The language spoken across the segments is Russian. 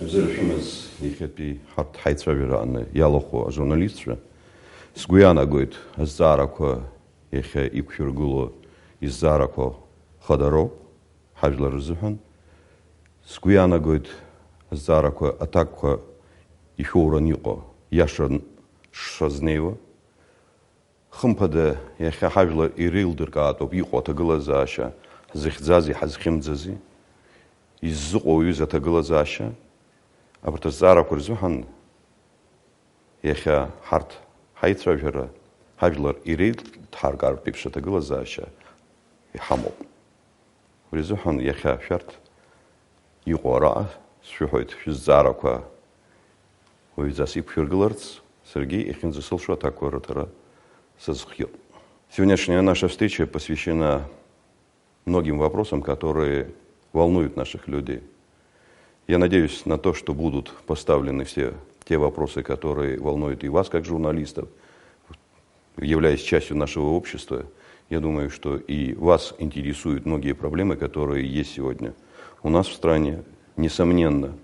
Зыршимыз ихетби харт хайцравираны ялохо журналистра сгуянагойт азараква ихе икфюргуло изараква хадаро хажлар зухан сгуянагойт азараква атаква ихуранико яшран шазнева хымпада ихе хажлар ирилдыргат об иқота глазаша зихзази хазхимзази иззуқо юзата глазаша Абртазара Курзухан Яха Харт Хайтравера Хавлар Ирид Таргар Пипшата Глазаша и Хамоп. Ризухан Яха Ферт Югора Шухойт Физарака Уизасип Фюргларц Сергей Ихинзасилшо Такоратара Сазхью. Сегодняшняя наша встреча посвящена многим вопросам, которые волнуют наших людей. Я надеюсь на то, что будут поставлены все те вопросы, которые волнуют и вас, как журналистов, являясь частью нашего общества. Я думаю, что и вас интересуют многие проблемы, которые есть сегодня у нас в стране. Несомненно,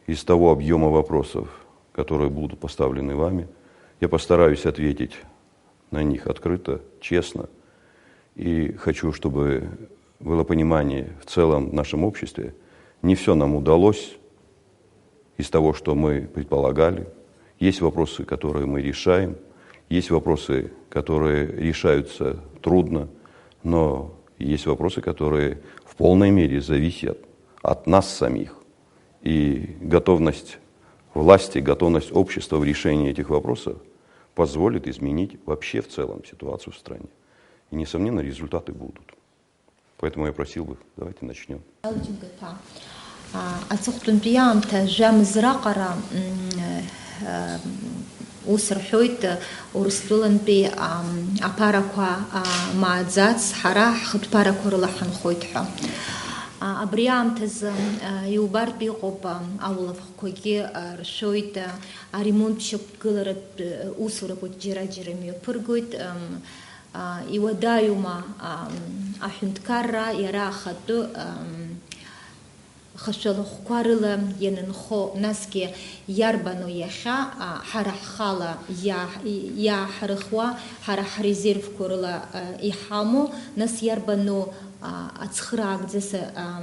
из того объема вопросов, которые будут поставлены вами, я постараюсь ответить на них открыто, честно. И хочу, чтобы было понимание в целом в нашем обществе. Не все нам удалось из того, что мы предполагали. Есть вопросы, которые мы решаем, есть вопросы, которые решаются трудно, но есть вопросы, которые в полной мере зависят от нас самих. И готовность власти, готовность общества в решении этих вопросов позволит изменить вообще в целом ситуацию в стране. И, несомненно, результаты будут. Поэтому я просил бы, давайте начнем. أتوقع بيام تجمع زراقرة وسرحويت ورستولن بي أباركوا مع ذات حراح خد باركور لحن خويتها أبريام تز يوبار بيقوب أول فكوكي رشويت أريمون بشوب كلرت أسورة بجرا جرمي برغويت يودايوما أحنتكارا يراخدو خشلو خوارلا يننخو ناسكي يربانو يخا حرح خالا يا حرخوا حرح ريزيرف كورلا يحامو ناس يربانو اتخراق دس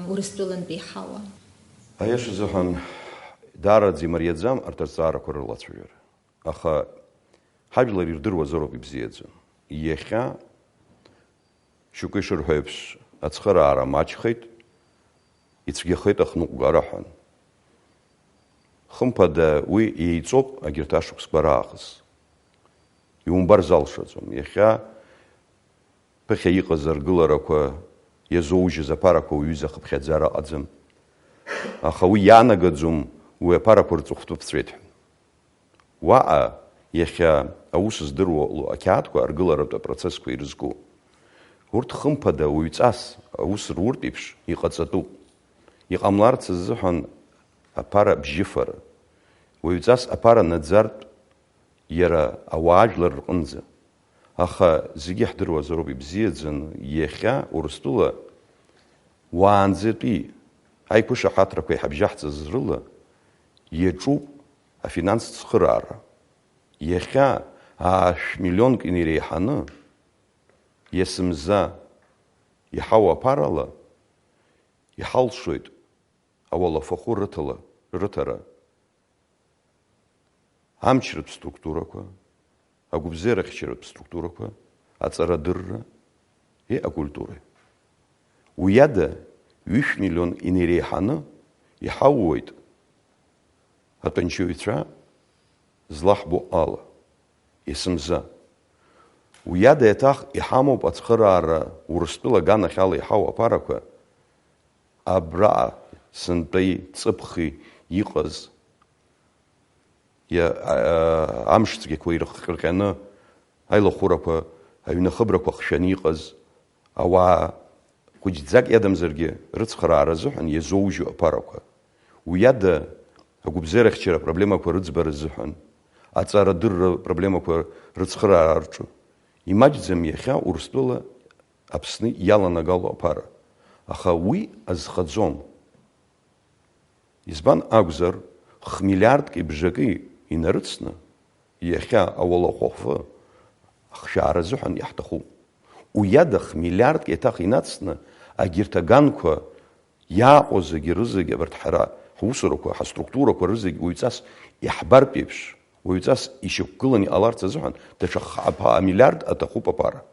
ورستولن بيحاوا Аяш Зухан Дарадзи Марьядзам Артарцара Курылацвер. Аха Хаджлар Ирдырва Зороп Ибзиедзу. Еха Шукишер Хепш Ацхарара Мачхайт Ицгехайт Ахнук Гарахан. Хымпада уи яйцоп агирташук сбарахас. Иумбар залшацум. Еха Пехя иҟазар гыларақәа иазоужьыз аԥарақәа уҩыза хыԥхьаӡара аҟаӡам. Аха уи иаанагаӡом уи аԥарақәа рҵыхәтәы ԥҵәеит. Уаҟа иахьа аус здыруа ақьаадқәа аргыларатә апроцессқәа ирызку. Урҭ хымԥада уаҩҵас аус руртә еиԥш иҟаҵатәуп. Иҟамларц азыҳәан аԥара бжьыфара. Уаҩҵас аԥара наӡартә иара ауаажәлар рҟынӡа. Аха зегьы ҳдыруазароуп ибзиаӡаны иахьа Урыстәыла уаанӡатәи аиқәышаҳаҭрақәа иҳабжьаҳҵаз рыла иаҿуп афинанстә цхыраара. Иахьа 1,000,000 иреиҳаны иасымза иҳау аԥарала иҳалшоит ауалафахәы рыҭара амчратә структурақәа, агәыбзиарахьчаратә структурақәа, аҵарадырра и акультура. Уи ада 1,000,000 иреиҳаны иҳауоит аҭәанчаҩцәа злаҳбо ала, есымза. Уи ада еиҭах иҳамоуп ацхыраара Урыстәыла аганахь ала иҳау аԥарақәа абраҟа сынтәеи ҵыԥхи иҟаз амшцәгьақәа ирҟьҟьаны аилахәырақәа, аҩнахыбрақәа хшәаны иҟаз ауаа хәыҷӡак иадамзаргьы рыцхыраара азыҳәан иазоужьу аԥарақәа. Уи ада агәыбзиарахьчара апроблемақәа рыӡбара азыҳәан, аҵарадырра проблемақәа рыцхыраара рҿы имаҷӡам иахьа Урыстәыла Аԥсны иаланагало аԥара. Аха уи азхаӡом. Избан акәзар, х-миллиардки бжаки инарыцны, иахьа ауалахәахәы ахшаара азыҳәан иаҳҭахуп. Уи ада х-миллиардки еиҭах инацны, агьырҭ аганқәа иааҟоу зегьы рызегьы абарҭ ҳара ҳусурақәа, ҳаструктурақәа рызегьы уаҩҵас иаҳбартә еиԥш, уаҩҵас ишьақәгыланы иҟаларц азыҳәан даҽа миллиард аҭахуп аԥара.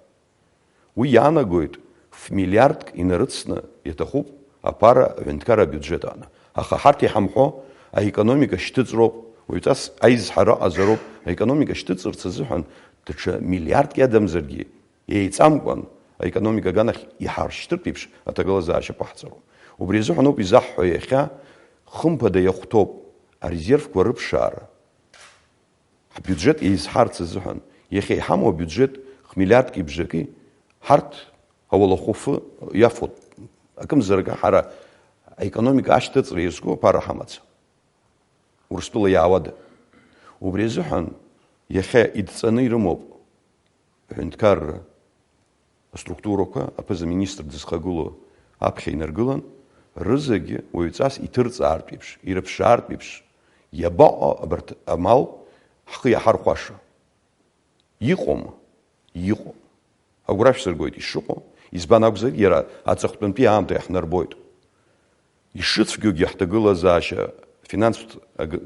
Уи иаанагоит миллиардк инарыцны иаҭахуп аԥара аҳәынҭқарра абиуџьет аҟны. Аха ҳарҭ иҳамҳәо аекономика шьҭыҵроуп, уаҩҵас аизҳара аҟазароуп, аекономика шьҭыҵырц азыҳәан даҽа миллиардк иадамзаргьы еиҵамкәан аекономика аганахь иҳаршьҭыртә еиԥш аҭагылазаашьа ҟаҳҵароуп. Убри азыҳәан ауп изаҳҳәо иахьа хымԥада иахәҭоуп арезервқәа рыԥшаара. Ҳбиуџьет еизҳарц азыҳәан иахьа иҳамоу абиуџьет х-миллиардки бжаки ҳарҭ ауалахәыфы иафоит. Акымзаракы ҳара аекономика ашьҭыҵра иазку аԥара ҳамаӡам. Урыстәыла иаауада. Убри азыҳәан иахьа идҵаны ирымоуп аҳәынҭқарра аструктурақәа, аԥыза-министр дызхагылоу аԥхьа инаргылан, рызегьы уаҩҵас иҭырҵаартә еиԥш, ирыԥшаартә еиԥш, иабаҟоу абарҭ амал ҳхы иаҳархәаша. Иҟоума? Иҟоуп. Агәра шәсыргоит ишыҟоу, избан акәзар, иара аҵыхәтәантәи аамҭа иаҳнарбоит. Ишыцәгьоугьы ҳҭагылазаашьа финанстә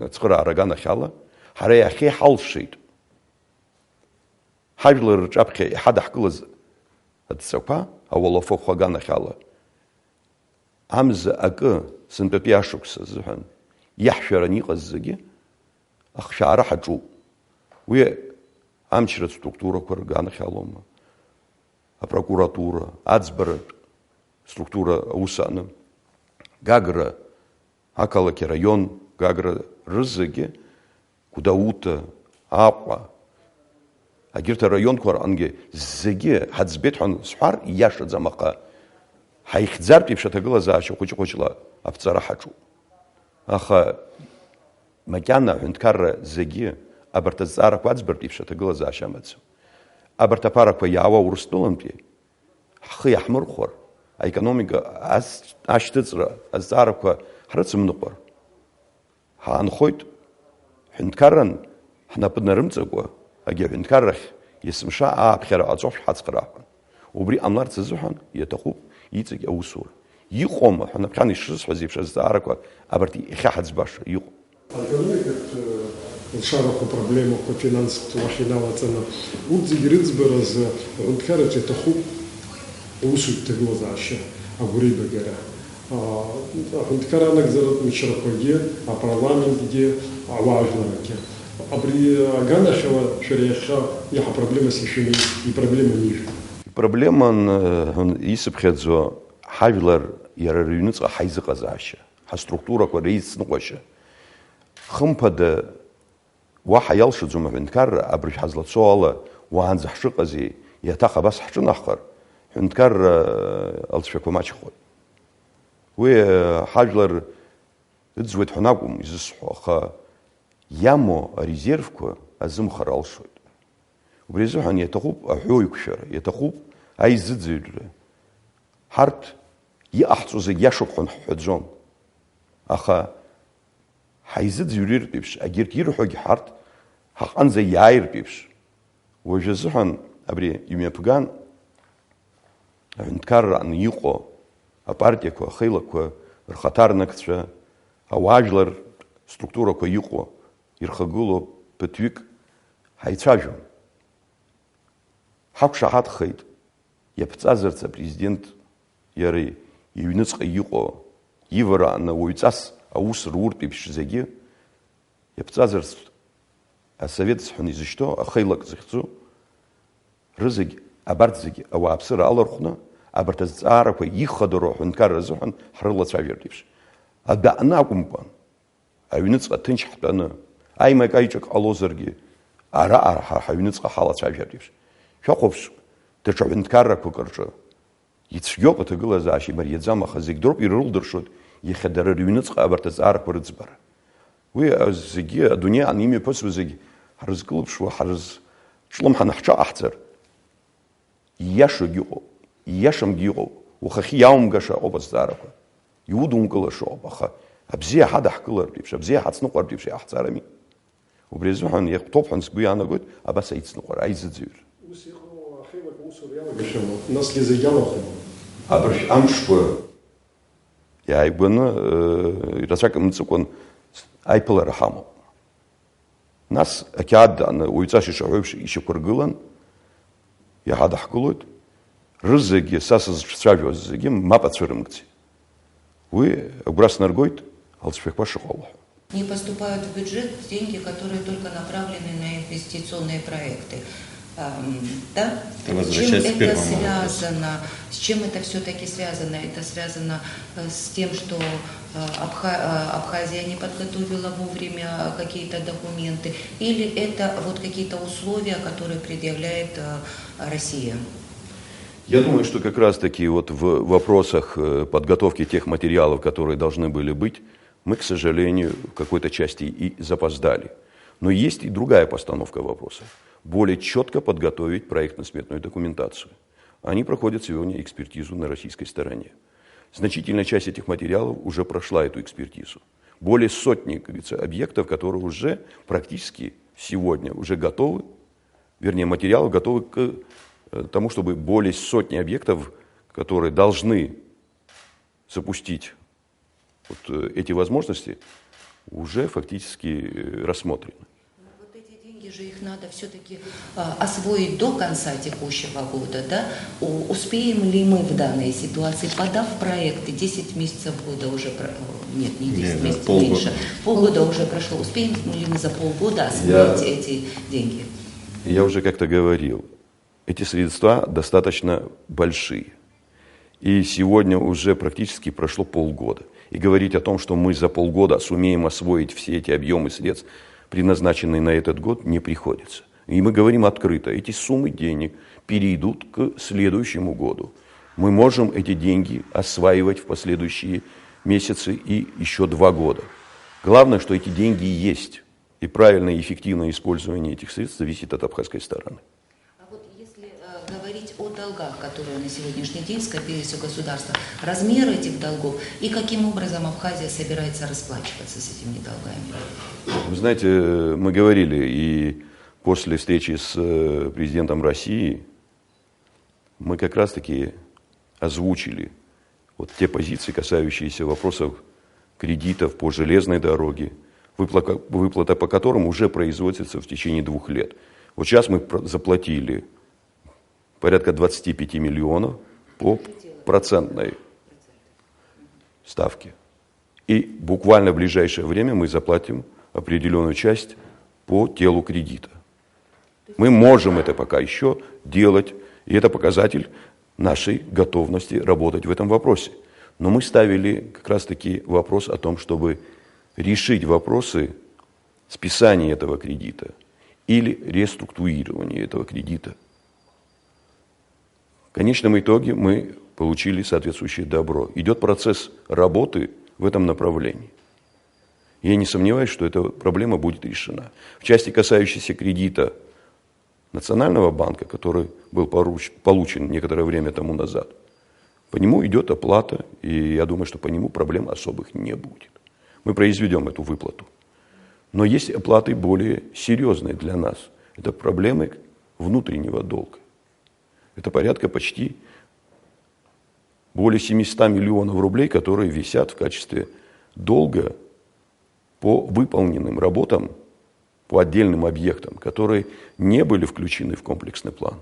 ацхыраара аганахь ала, ҳара иахьа иҳалшеит. Ҳажәлар рҿаԥхьа иҳадаҳкылаз адҵақәа ауалафахә аганахь ала, амза акы сынтәатәи ашықәс азыҳәан иаҳшәараны иҟаз зегьы ахшаара ҳаҿуп. Уи амчратә структурақәа рганахь алоума, апрокуратура, аӡбаратә структура аус аҟны, Гагра, ақалақь араион, Гагра рызегьы, Гәдоуҭа, Аҟәа, агьырҭ араионқәа рҟынгьы зегьы ҳаӡбеит ҳәа сҳәар ииашаӡам, аха ҳаихьӡартә еиԥш аҭагылазаашьа хәыҷ-хәыҷла аԥҵара ҳаҿуп. Аха макьана аҳәынҭқарра зегьы абарҭ азҵаарақәа аӡбартә еиԥш аҭагылазаашьа амаӡам. Абарҭ аԥарақәа иаауа Урыстәылантәи ҳхы иаҳмырхәар, аекономика ашьҭыҵра азҵаарақәа ҳрыцымныҟәар, ҳаанхоит ҳәынҭқарран ҳнапы нарымҵакәа агьи аҳәынҭқаррахь есымша ааԥхьара ҟаҵо шәҳацхраҳәа. Убри ҟамларц азыҳәан иаҭахуп иҵегь аусура. Иҟоума ҳәа наԥхьан ишысҳәаз еиԥш азҵаарақәа абарҭ иахьаҳаӡбаша иҟоуп. Шараху проблему по финансовому цена. Зегьы рыӡбараз аҳәынҭқарраҿ иаҭахуп аусутә ҭагылазаашьа агәреибагара. Аҳәынҭқарра анагӡаратә мчрақәагьы, апарламентгьы, ауаажәларагьы. Абри аганахь ала шәара иахьа иаҳа проблемас ишәымоу, ипроблема ижәы. Проблема исыԥхьаӡо ҳажәлар иара рыҩныҵҟа ҳаизыҟазаашьа, ҳаструктурақәа реицныҟәашьа. Хымԥада уаҳа иалшаӡом аҳәынҭқарра абыржә ҳазлацо ала уаанӡа ҳшыҟази иаҭах абас ҳҿынаҳхар, ҳәынҭқарра алҵшәақәа маҷхоит. Уи ҳажәлар ыӡуеит ҳәа акәым изысҳәо, аха иамоу арезервқәа азымхар алшоит. Убри азыҳәан иаҭахуп аҳәоиқәшәара, иаҭахуп аизыӡырҩра. Ҳарҭ иҟаҳҵо зегь иашоуп ҳәа ҳҳәаӡом. Аха ҳаизыӡырҩыртә еиԥш, агьырҭ ирҳәогьы ҳарҭ ҳаҟанӡа иааиртә еиԥш. Уажә азыҳәан абри имҩаԥган аҳәынҭқарраҟны иҟоу апартиақәа, ахеилақәа, рхаҭарнакцәа, ауаажәлар структурақәа иҟоу, ирхагылоу ԥыҭҩык ҳаицәажәон. Ҳақәшаҳаҭхеит иаԥҵазарц апрезидент иара иҩныҵҟа иҟоу, иварааны уаҩҵас аус руртә еиԥш зегьы иаԥҵазарц асовет зҳәан изышьҭоу, ахеилак зыхьӡу, рызегь абарҭ зегьы ауааԥсыра алархәны, абарҭ азҵаарақәа ихадароу аҳәынҭқарра азыҳәан ҳрылацәажәартә еиԥш. Адәаҟны акәымкәан, аҩныҵҟа ҭынч ҳтәаны, аимак-аиҿак ҟалозаргьы, араҟа ҳаҩныҵҟа ҳалацәажәартә еиԥш. Шәаҟәыԥш, даҽа ҳәынҭқаррақәак рҿы ицәгьоуп аҭагылазаашьа имариаӡам, аха зегь дроуп ирылдыршоит иахьа дара рыҩныҵҟа абарҭ азҵаарақәа рыӡбара. Уи зегьы адунеиаҟны имҩаԥысуа зегь ҳрызкылԥшуа, ҳрызҿлымҳаны ҳҿаҟаҳҵар, ииашагьы ыҟоуп, ииашамгьы ыҟоуп, ухахьы иаумгаша ыҟоуп азҵаарақәа, иудумкылаша ыҟоуп, аха Абзе хадах кылар дипш, абзе хацнуқар дипш ахцарами. Убрезухан я топхан сгуяна год, абаса ицнуқар, айзыдзюр. Нас ли заявахом? Aber Amspur, ja, ich bin, das sagt man so, Eipeler Hamo. Nas, akad, an Uizashi Shahubsh, Ishakurgulan, ja, Hadachgulut, Ruzegi, Sasas Stravioz, Mapatsurumgti. Вы, Граснаргойт, Алцфехпашахова. Не поступают в бюджет деньги, которые только направлены на инвестиционные проекты. Да? С чем это связано? С чем это все-таки связано? Это связано с тем, что Абхазия не подготовила вовремя какие-то документы? Или это вот какие-то условия, которые предъявляет Россия? Я думаю, что как раз-таки вот в вопросах подготовки тех материалов, которые должны были быть, мы, к сожалению, в какой-то части и запоздали. Но есть и другая постановка вопроса. Более четко подготовить проектно-сметную документацию. Они проходят сегодня экспертизу на российской стороне. Значительная часть этих материалов уже прошла эту экспертизу. Более сотни, как говорится, объектов, которые уже практически сегодня уже готовы, вернее, материалы готовы к тому, чтобы более сотни объектов, которые должны запустить вот эти возможности, уже фактически рассмотрены. Вот эти деньги же их надо все-таки освоить до конца текущего года, да? Успеем ли мы в данной ситуации, подав проекты, 10 месяцев года уже, нет, не 10 месяцев, меньше, полгода уже прошло, успеем ли мы за полгода освоить эти деньги? Я уже как-то говорил, эти средства достаточно большие. И сегодня уже практически прошло полгода. И говорить о том, что мы за полгода сумеем освоить все эти объемы средств, предназначенные на этот год, не приходится. И мы говорим открыто, эти суммы денег перейдут к следующему году. Мы можем эти деньги осваивать в последующие месяцы и еще 2 года. Главное, что эти деньги есть. И правильное и эффективное использование этих средств зависит от абхазской стороны. Говорить о долгах, которые на сегодняшний день скопились у государства, размер этих долгов и каким образом Абхазия собирается расплачиваться с этими долгами? Вы знаете, мы говорили и после встречи с президентом России, мы как раз-таки озвучили вот те позиции, касающиеся вопросов кредитов по железной дороге, выплата по которым уже производится в течение 2 лет. Вот сейчас мы заплатили порядка 25 миллионов по процентной ставке. И буквально в ближайшее время мы заплатим определенную часть по телу кредита. Мы можем это пока еще делать, и это показатель нашей готовности работать в этом вопросе. Но мы ставили как раз-таки вопрос о том, чтобы решить вопросы списания этого кредита или реструктурирования этого кредита. В конечном итоге мы получили соответствующее добро. Идет процесс работы в этом направлении. Я не сомневаюсь, что эта проблема будет решена. В части, касающейся кредита Национального банка, который был получен некоторое время тому назад, по нему идет оплата, и я думаю, что по нему проблем особых не будет. Мы произведем эту выплату. Но есть оплаты более серьезные для нас. Это проблемы внутреннего долга. Это порядка почти более 700 миллионов рублей, которые висят в качестве долга по выполненным работам, по отдельным объектам, которые не были включены в комплексный план.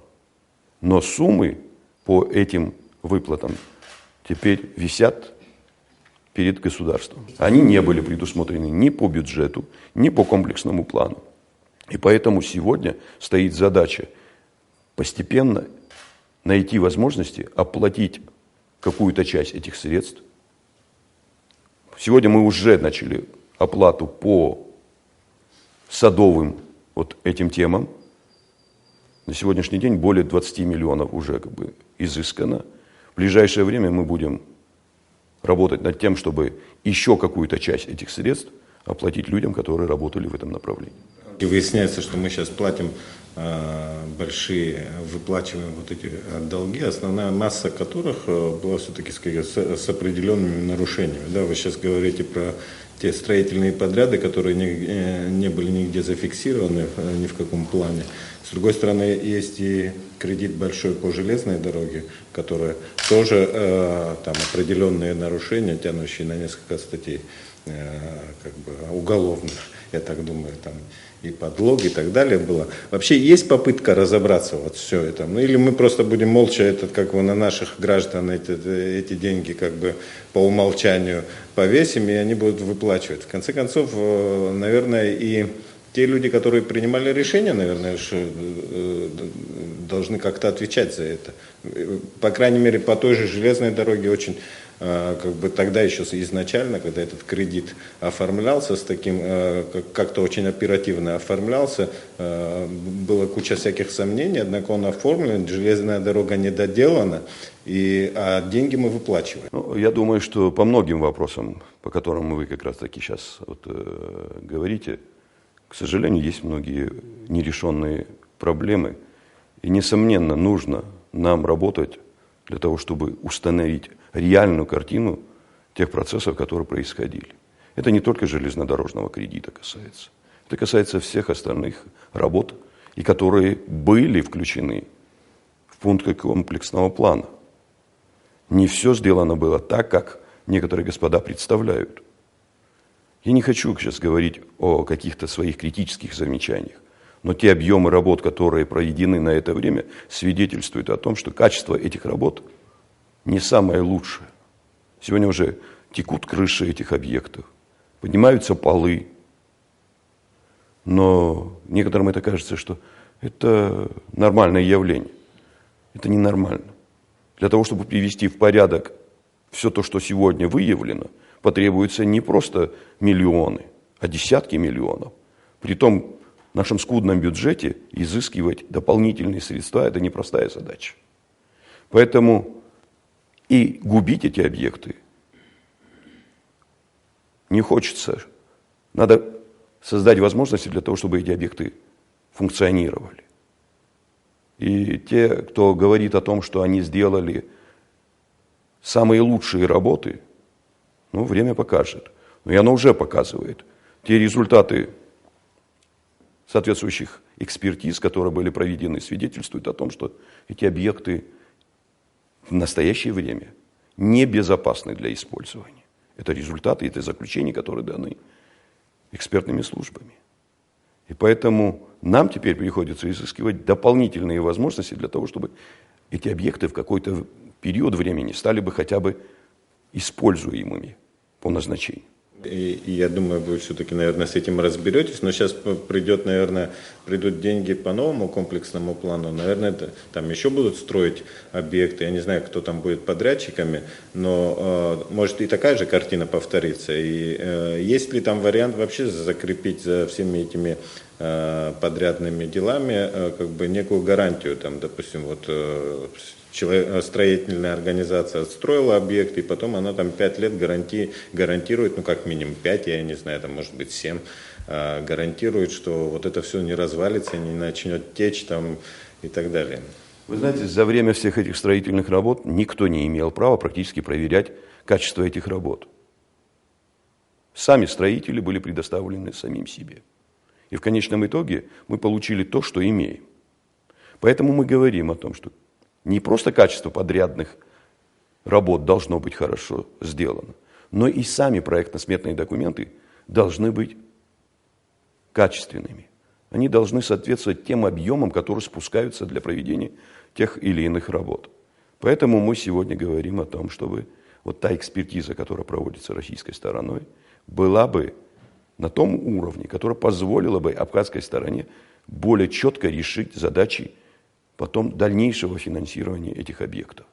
Но суммы по этим выплатам теперь висят перед государством. Они не были предусмотрены ни по бюджету, ни по комплексному плану. И поэтому сегодня стоит задача постепенно найти возможности оплатить какую-то часть этих средств. Сегодня мы уже начали оплату по садовым вот этим темам. На сегодняшний день более 20 миллионов уже изыскано. В ближайшее время мы будем работать над тем, чтобы еще какую-то часть этих средств оплатить людям, которые работали в этом направлении. И выясняется, что мы сейчас платим большие, выплачиваем вот эти долги, основная масса которых была все-таки с определенными нарушениями. Да, вы сейчас говорите про те строительные подряды, которые не были нигде зафиксированы ни в каком плане. С другой стороны, есть и кредит большой по железной дороге, который тоже там определенные нарушения, тянущие на несколько статей как бы уголовных, я так думаю, там и подлог и так далее было. Вообще есть попытка разобраться вот все это? Ну или мы просто будем молча, как бы на наших граждан эти деньги как бы по умолчанию повесим, и они будут выплачивать. В конце концов, наверное, и те люди, которые принимали решения, наверное, должны как-то отвечать за это. По крайней мере, по той же железной дороге очень, как бы тогда еще изначально, когда этот кредит оформлялся с таким, как-то очень оперативно оформлялся, была куча всяких сомнений, однако он оформлен, железная дорога не доделана, а деньги мы выплачиваем. Ну, я думаю, что по многим вопросам, по которым вы как раз таки сейчас говорите, к сожалению, есть многие нерешенные проблемы. И, несомненно, нужно нам работать для того, чтобы установить реальную картину тех процессов, которые происходили. Это не только железнодорожного кредита касается. Это касается всех остальных работ, и которые были включены в пункты комплексного плана. Не все сделано было так, как некоторые господа представляют. Я не хочу сейчас говорить о каких-то своих критических замечаниях, но те объемы работ, которые проведены на это время, свидетельствуют о том, что качество этих работ не самое лучшее. Сегодня уже текут крыши этих объектов, поднимаются полы, но некоторым это кажется, что это нормальное явление. Это ненормально. Для того, чтобы привести в порядок все то, что сегодня выявлено, потребуется не просто миллионы, а десятки миллионов. Притом в нашем скудном бюджете изыскивать дополнительные средства – это непростая задача. Поэтому и губить эти объекты не хочется. Надо создать возможности для того, чтобы эти объекты функционировали. И те, кто говорит о том, что они сделали самые лучшие работы, ну, время покажет. Но и оно уже показывает. Те результаты соответствующих экспертиз, которые были проведены, свидетельствуют о том, что эти объекты в настоящее время небезопасны для использования. Это результаты, это заключения, которые даны экспертными службами. И поэтому нам теперь приходится изыскивать дополнительные возможности для того, чтобы эти объекты в какой-то период времени стали бы хотя бы используемыми по назначению. И я думаю, вы все-таки, наверное, с этим разберетесь, но сейчас придут деньги по новому комплексному плану, наверное, там еще будут строить объекты, я не знаю, кто там будет подрядчиками, но может и такая же картина повторится. И есть ли там вариант вообще закрепить за всеми этими подрядными делами как бы некую гарантию, там, допустим, вот строительная организация отстроила объект, и потом она там 5 лет гарантирует, ну как минимум 5, я не знаю, там может быть 7, гарантирует, что вот это все не развалится, не начнет течь там и так далее. Вы знаете, за время всех этих строительных работ никто не имел права практически проверять качество этих работ. Сами строители были предоставлены самим себе. И в конечном итоге мы получили то, что имеем. Поэтому мы говорим о том, что не просто качество подрядных работ должно быть хорошо сделано, но и сами проектно-сметные документы должны быть качественными. Они должны соответствовать тем объемам, которые спускаются для проведения тех или иных работ. Поэтому мы сегодня говорим о том, чтобы вот та экспертиза, которая проводится российской стороной, была бы на том уровне, которая позволила бы абхазской стороне более четко решить задачи потом дальнейшего финансирования этих объектов.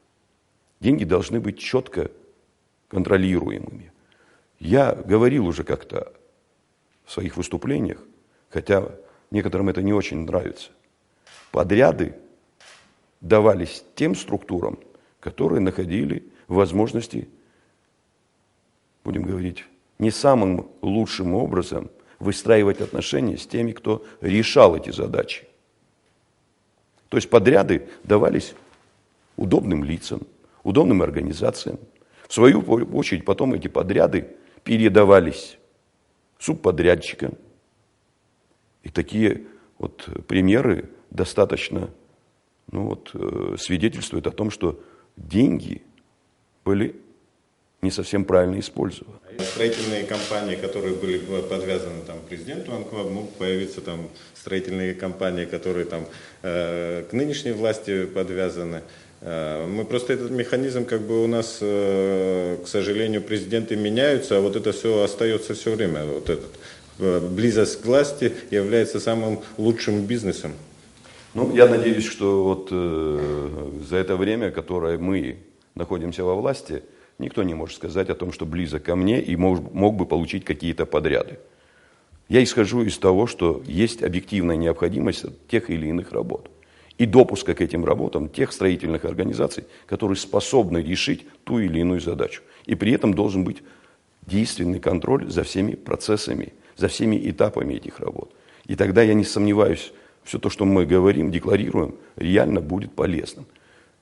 Деньги должны быть четко контролируемыми. Я говорил уже как-то в своих выступлениях, хотя некоторым это не очень нравится, подряды давались тем структурам, которые находили возможности, будем говорить, не самым лучшим образом выстраивать отношения с теми, кто решал эти задачи. То есть подряды давались удобным лицам, удобным организациям. В свою очередь потом эти подряды передавались субподрядчикам. И такие вот примеры достаточно свидетельствуют о том, что деньги были не совсем правильно использованы. Строительные компании, которые были подвязаны там, президенту АНКВА, могут появиться там, строительные компании, которые там, к нынешней власти подвязаны. Мы просто этот механизм как бы у нас, к сожалению, президенты меняются, а вот это все остается все время. Вот этот, близость к власти является самым лучшим бизнесом. Ну, я надеюсь, что вот за это время, которое мы находимся во власти, никто не может сказать о том, что близок ко мне и мог бы получить какие-то подряды. Я исхожу из того, что есть объективная необходимость тех или иных работ. И допуска к этим работам тех строительных организаций, которые способны решить ту или иную задачу. И при этом должен быть действенный контроль за всеми процессами, за всеми этапами этих работ. И тогда я не сомневаюсь, все то, что мы говорим, декларируем, реально будет полезным.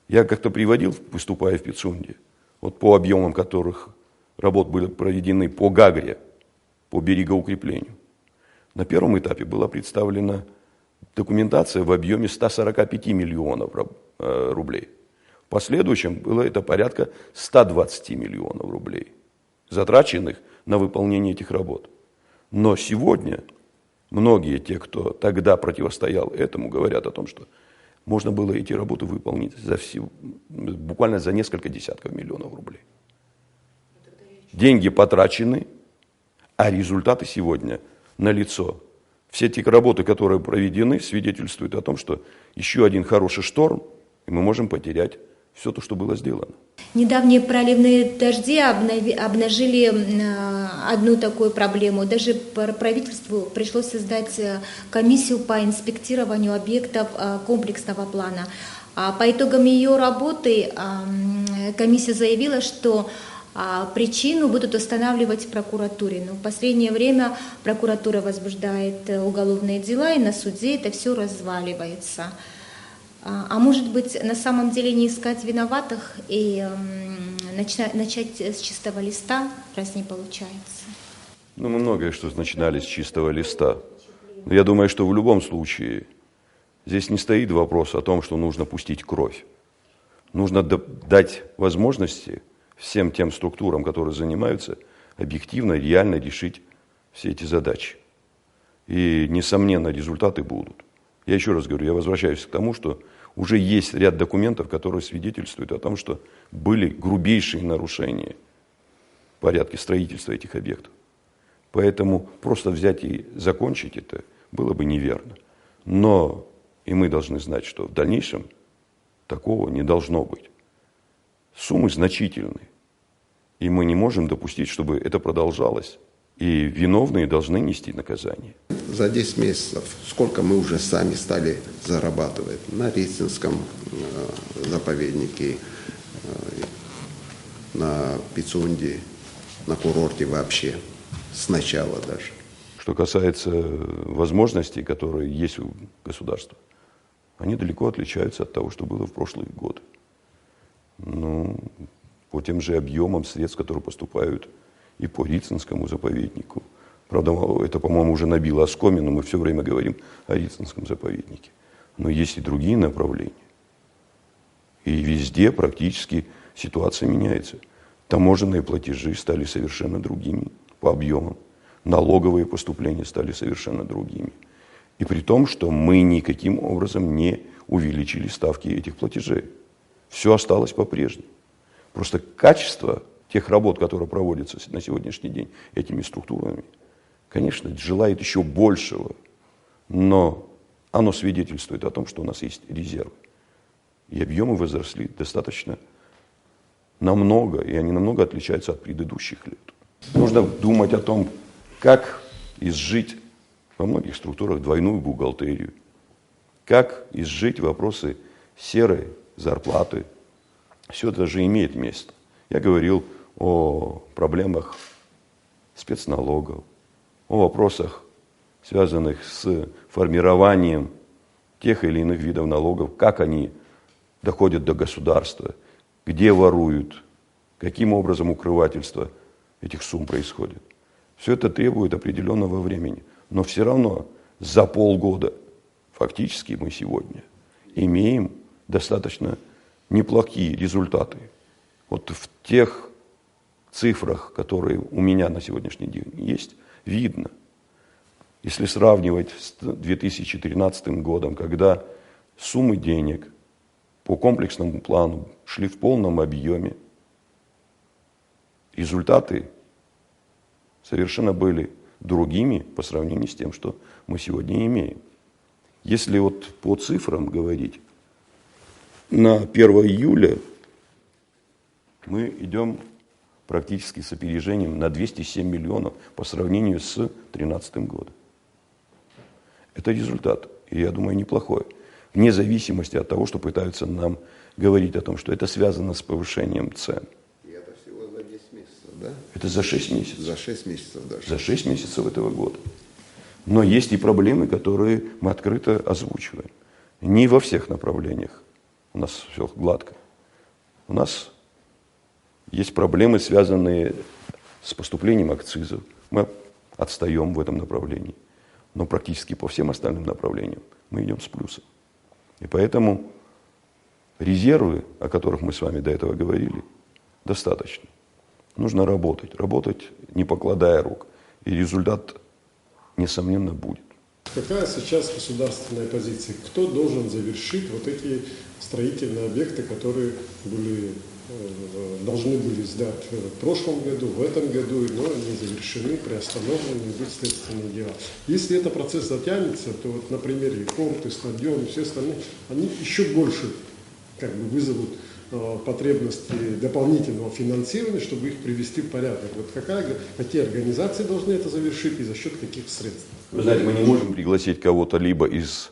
Я как-то приводил, выступая в Пицунде, вот по объемам которых работ были проведены по Гагре, по берегоукреплению. На первом этапе была представлена документация в объеме 145 миллионов рублей. В последующем было это порядка 120 миллионов рублей, затраченных на выполнение этих работ. Но сегодня многие те, кто тогда противостоял этому, говорят о том, что можно было эти работы выполнить буквально за несколько десятков миллионов рублей. Деньги потрачены, а результаты сегодня налицо. Все те работы, которые проведены, свидетельствуют о том, что еще один хороший шторм, и мы можем потерять все то, что было сделано. Недавние проливные дожди обнажили одну такую проблему. Даже правительству пришлось создать комиссию по инспектированию объектов комплексного плана. По итогам ее работы комиссия заявила, что причину будут устанавливать в прокуратуре. Но в последнее время прокуратура возбуждает уголовные дела, и на суде это все разваливается. А может быть, на самом деле не искать виноватых и начать с чистого листа, раз не получается? Ну, мы многое что начинали с чистого листа. Но я думаю, что в любом случае здесь не стоит вопрос о том, что нужно пустить кровь. Нужно дать возможности всем тем структурам, которые занимаются, объективно, реально решить все эти задачи. И, несомненно, результаты будут. Я еще раз говорю, я возвращаюсь к тому, что уже есть ряд документов, которые свидетельствуют о том, что были грубейшие нарушения в порядке строительства этих объектов. Поэтому просто взять и закончить это было бы неверно. Но и мы должны знать, что в дальнейшем такого не должно быть. Суммы значительные, и мы не можем допустить, чтобы это продолжалось. И виновные должны нести наказание. За 10 месяцев сколько мы уже сами стали зарабатывать на Рицинском заповеднике, на Пицунде, на курорте вообще, сначала даже. Что касается возможностей, которые есть у государства, они далеко отличаются от того, что было в прошлые годы. Ну, по тем же объемам средств, которые поступают и по Рицинскому заповеднику. Правда, это, по-моему, уже набило оскомину, мы все время говорим о Рицинском заповеднике. Но есть и другие направления. И везде практически ситуация меняется. Таможенные платежи стали совершенно другими по объемам. Налоговые поступления стали совершенно другими. И при том, что мы никаким образом не увеличили ставки этих платежей. Все осталось по-прежнему. Просто качество тех работ, которые проводятся на сегодняшний день этими структурами, конечно, желает еще большего, но оно свидетельствует о том, что у нас есть резервы. И объемы возросли достаточно намного, и они намного отличаются от предыдущих лет. Нужно думать о том, как изжить во многих структурах двойную бухгалтерию, как изжить вопросы серой зарплаты. Все это же имеет место. Я говорил о проблемах спецналогов, о вопросах связанных с формированием тех или иных видов налогов, как они доходят до государства, где воруют, каким образом укрывательство этих сумм происходит. Все это требует определенного времени. Но все равно за полгода фактически мы сегодня имеем достаточно неплохие результаты. Вот в тех цифрах, которые у меня на сегодняшний день есть, видно. Если сравнивать с 2013 годом, когда суммы денег по комплексному плану шли в полном объеме, результаты совершенно были другими по сравнению с тем, что мы сегодня имеем. Если вот по цифрам говорить, на 1 июля мы идем практически с опережением на 207 миллионов по сравнению с 2013 годом. Это результат, и я думаю, неплохой. Вне зависимости от того, что пытаются нам говорить о том, что это связано с повышением цен. И это всего за 10 месяцев, да? Это за 6 месяцев. За 6 месяцев даже. За 6 месяцев этого года. Но есть и проблемы, которые мы открыто озвучиваем. Не во всех направлениях у нас все гладко. У нас есть проблемы, связанные с поступлением акцизов. Мы отстаем в этом направлении. Но практически по всем остальным направлениям мы идем с плюсом. И поэтому резервы, о которых мы с вами до этого говорили, достаточно. Нужно работать. Работать, не покладая рук. И результат, несомненно, будет. Какая сейчас государственная позиция? Кто должен завершить вот эти строительные объекты, которые должны были сдать в прошлом году, в этом году, но не завершены, приостановлены, идут следственные дела. Если этот процесс затянется, то вот на примере порты, стадион и все остальные, они еще больше вызовут потребности дополнительного финансирования, чтобы их привести в порядок. Вот какие организации должны это завершить и за счет каких средств? Вы знаете, мы не можем пригласить кого-то либо из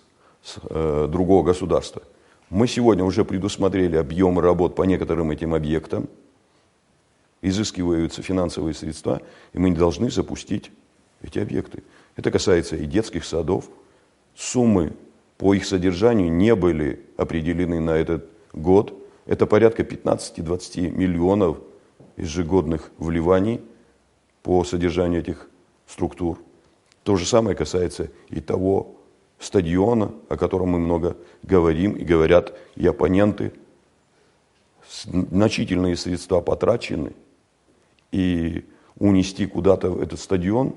другого государства. Мы сегодня уже предусмотрели объемы работ по некоторым этим объектам, изыскиваются финансовые средства, и мы не должны запустить эти объекты. Это касается и детских садов. Суммы по их содержанию не были определены на этот год. Это порядка 15-20 миллионов ежегодных вливаний по содержанию этих структур. То же самое касается и того стадиона, о котором мы много говорим, и говорят и оппоненты. Значительные средства потрачены, и унести куда-то этот стадион,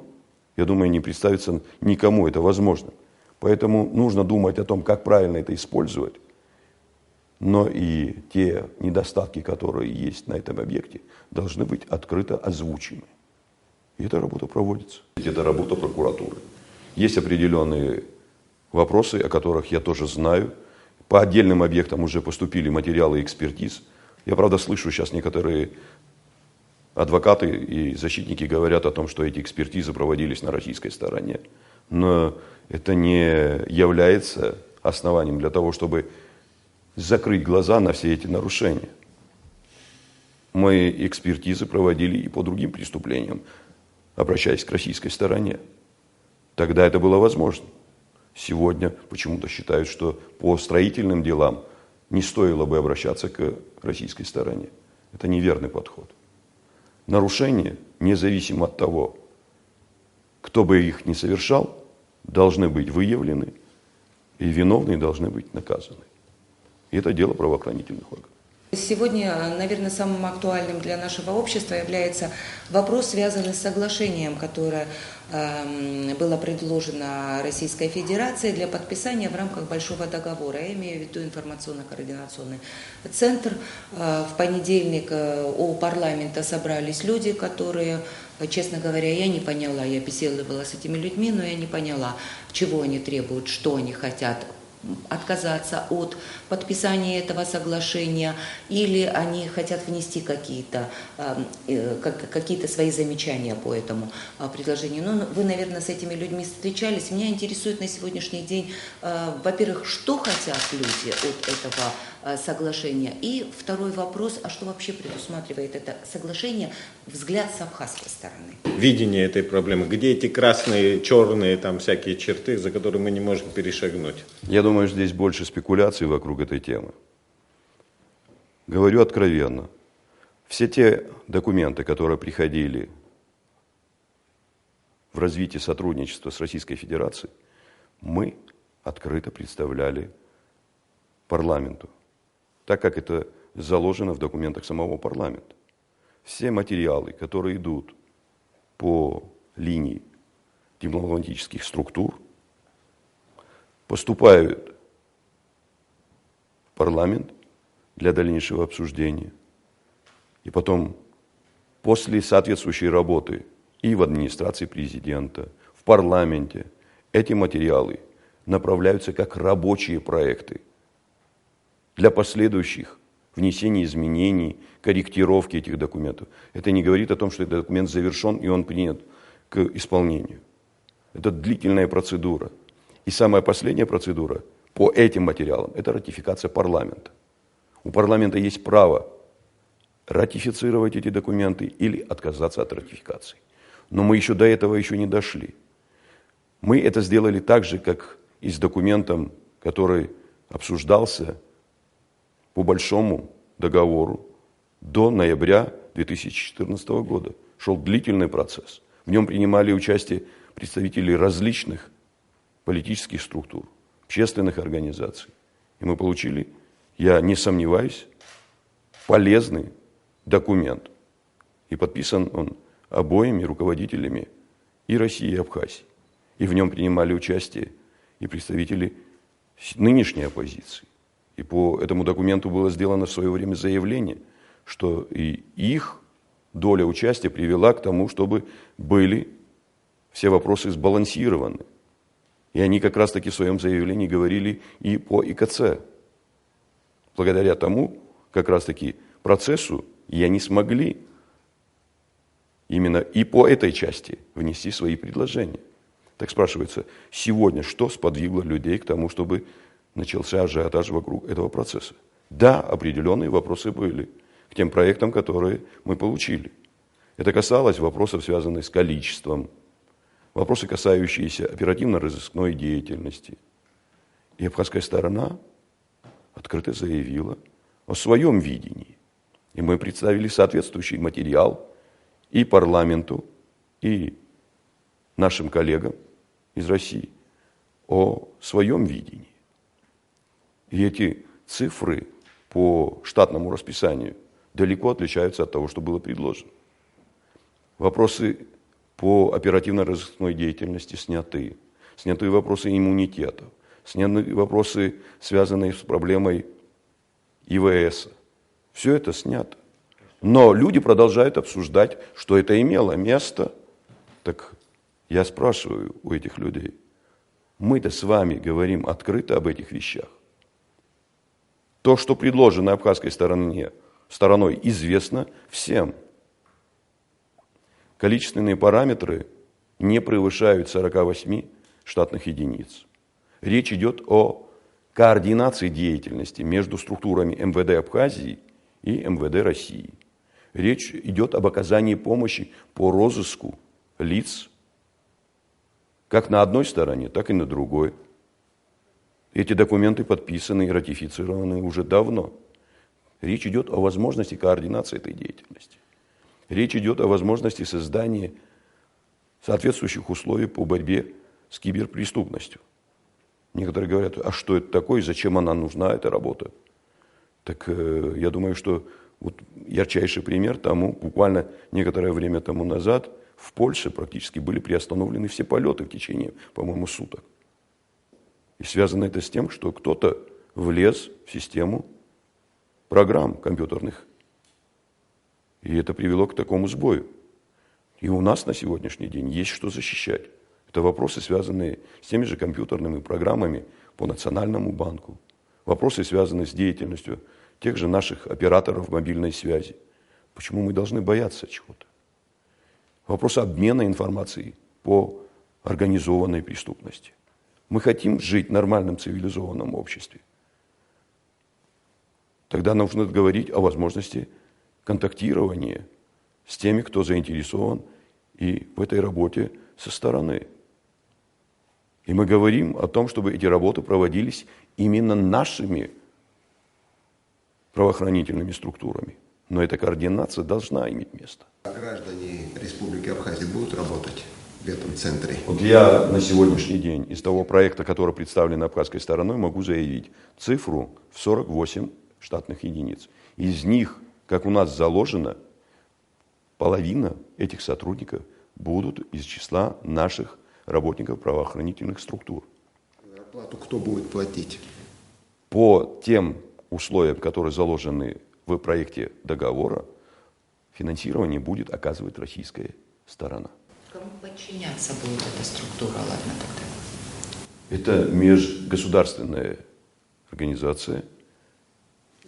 я думаю, не представится никому это возможно. Поэтому нужно думать о том, как правильно это использовать, но и те недостатки, которые есть на этом объекте, должны быть открыто озвучены. И эта работа проводится. Это работа прокуратуры. Есть определенные вопросы, о которых я тоже знаю. По отдельным объектам уже поступили материалы экспертиз. Я, правда, слышу сейчас некоторые адвокаты и защитники говорят о том, что эти экспертизы проводились на российской стороне. Но это не является основанием для того, чтобы закрыть глаза на все эти нарушения. Мы экспертизы проводили и по другим преступлениям, обращаясь к российской стороне. Тогда это было возможно. Сегодня почему-то считают, что по строительным делам не стоило бы обращаться к российской стороне. Это неверный подход. Нарушения, независимо от того, кто бы их ни совершал, должны быть выявлены, и виновные должны быть наказаны. И это дело правоохранительных органов. Сегодня, наверное, самым актуальным для нашего общества является вопрос, связанный с соглашением, которое было предложено Российской Федерацией для подписания в рамках большого договора. Я имею в виду информационно-координационный центр. В понедельник у парламента собрались люди, которые, честно говоря, я не поняла, я беседовала с этими людьми, но я не поняла, чего они требуют, что они хотят. Отказаться от подписания этого соглашения, или они хотят внести какие-то свои замечания по этому предложению. Ну, вы, наверное, с этими людьми встречались. Меня интересует на сегодняшний день, во-первых, что хотят люди от этого соглашения? И второй вопрос, а что вообще предусматривает это соглашение, взгляд с абхазской стороны? Видение этой проблемы, где эти красные, черные, там всякие черты, за которые мы не можем перешагнуть? Я думаю, что здесь больше спекуляций вокруг этой темы. Говорю откровенно. Все те документы, которые приходили в развитии сотрудничества с Российской Федерацией, мы открыто представляли парламенту, так как это заложено в документах самого парламента. Все материалы, которые идут по линии дипломатических структур, поступают в парламент для дальнейшего обсуждения. И потом, после соответствующей работы и в администрации президента, в парламенте, эти материалы направляются как рабочие проекты для последующих внесения изменений, корректировки этих документов. Это не говорит о том, что этот документ завершен и он принят к исполнению. Это длительная процедура. И самая последняя процедура по этим материалам – это ратификация парламента. У парламента есть право ратифицировать эти документы или отказаться от ратификации. Но мы еще до этого еще не дошли. Мы это сделали так же, как и с документом, который обсуждался по большому договору до ноября 2014 года. Шел длительный процесс. В нем принимали участие представители различных политических структур, общественных организаций. И мы получили, я не сомневаюсь, полезный документ. И подписан он обоими руководителями и России, и Абхазии. И в нем принимали участие и представители нынешней оппозиции. И по этому документу было сделано в свое время заявление, что и их доля участия привела к тому, чтобы были все вопросы сбалансированы. И они как раз-таки в своем заявлении говорили и по ИКЦ. Благодаря тому, как раз-таки процессу, и они смогли именно и по этой части внести свои предложения. Так спрашивается, сегодня что сподвигло людей к тому, чтобы начался ажиотаж вокруг этого процесса? Да, определенные вопросы были к тем проектам, которые мы получили. Это касалось вопросов, связанных с количеством, вопросы, касающиеся оперативно-розыскной деятельности. И абхазская сторона открыто заявила о своем видении. И мы представили соответствующий материал и парламенту, и нашим коллегам из России о своем видении. И эти цифры по штатному расписанию далеко отличаются от того, что было предложено. Вопросы по оперативно-розыскной деятельности сняты. Сняты вопросы иммунитетов. Сняты вопросы, связанные с проблемой ИВС. Все это снято. Но люди продолжают обсуждать, что это имело место. Так я спрашиваю у этих людей, мы-то с вами говорим открыто об этих вещах. То, что предложено абхазской стороной, известно всем. Количественные параметры не превышают 48 штатных единиц. Речь идет о координации деятельности между структурами МВД Абхазии и МВД России. Речь идет об оказании помощи по розыску лиц, как на одной стороне, так и на другой. Эти документы подписаны и ратифицированы уже давно. Речь идет о возможности координации этой деятельности. Речь идет о возможности создания соответствующих условий по борьбе с киберпреступностью. Некоторые говорят, а что это такое, зачем она нужна, эта работа? Так я думаю, что вот ярчайший пример тому, буквально некоторое время тому назад в Польше практически были приостановлены все полеты в течение, по-моему, суток. И связано это с тем, что кто-то влез в систему программ компьютерных. И это привело к такому сбою. И у нас на сегодняшний день есть что защищать. Это вопросы, связанные с теми же компьютерными программами по Национальному банку. Вопросы, связанные с деятельностью тех же наших операторов мобильной связи. Почему мы должны бояться чего-то? Вопросы обмена информацией по организованной преступности. Мы хотим жить в нормальном цивилизованном обществе. Тогда нужно говорить о возможности контактирования с теми, кто заинтересован и в этой работе со стороны. И мы говорим о том, чтобы эти работы проводились именно нашими правоохранительными структурами. Но эта координация должна иметь место. А граждане Республики Абхазия будут работать в этом центре? Вот я на сегодняшний день из того проекта, который представлен абхазской стороной, могу заявить цифру в 48 штатных единиц. Из них, как у нас заложено, половина этих сотрудников будут из числа наших работников правоохранительных структур. Зарплату кто будет платить? По тем условиям, которые заложены в проекте договора, финансирование будет оказывать российская сторона. Кому подчиняться будет эта структура, ладно тогда? Это межгосударственная организация.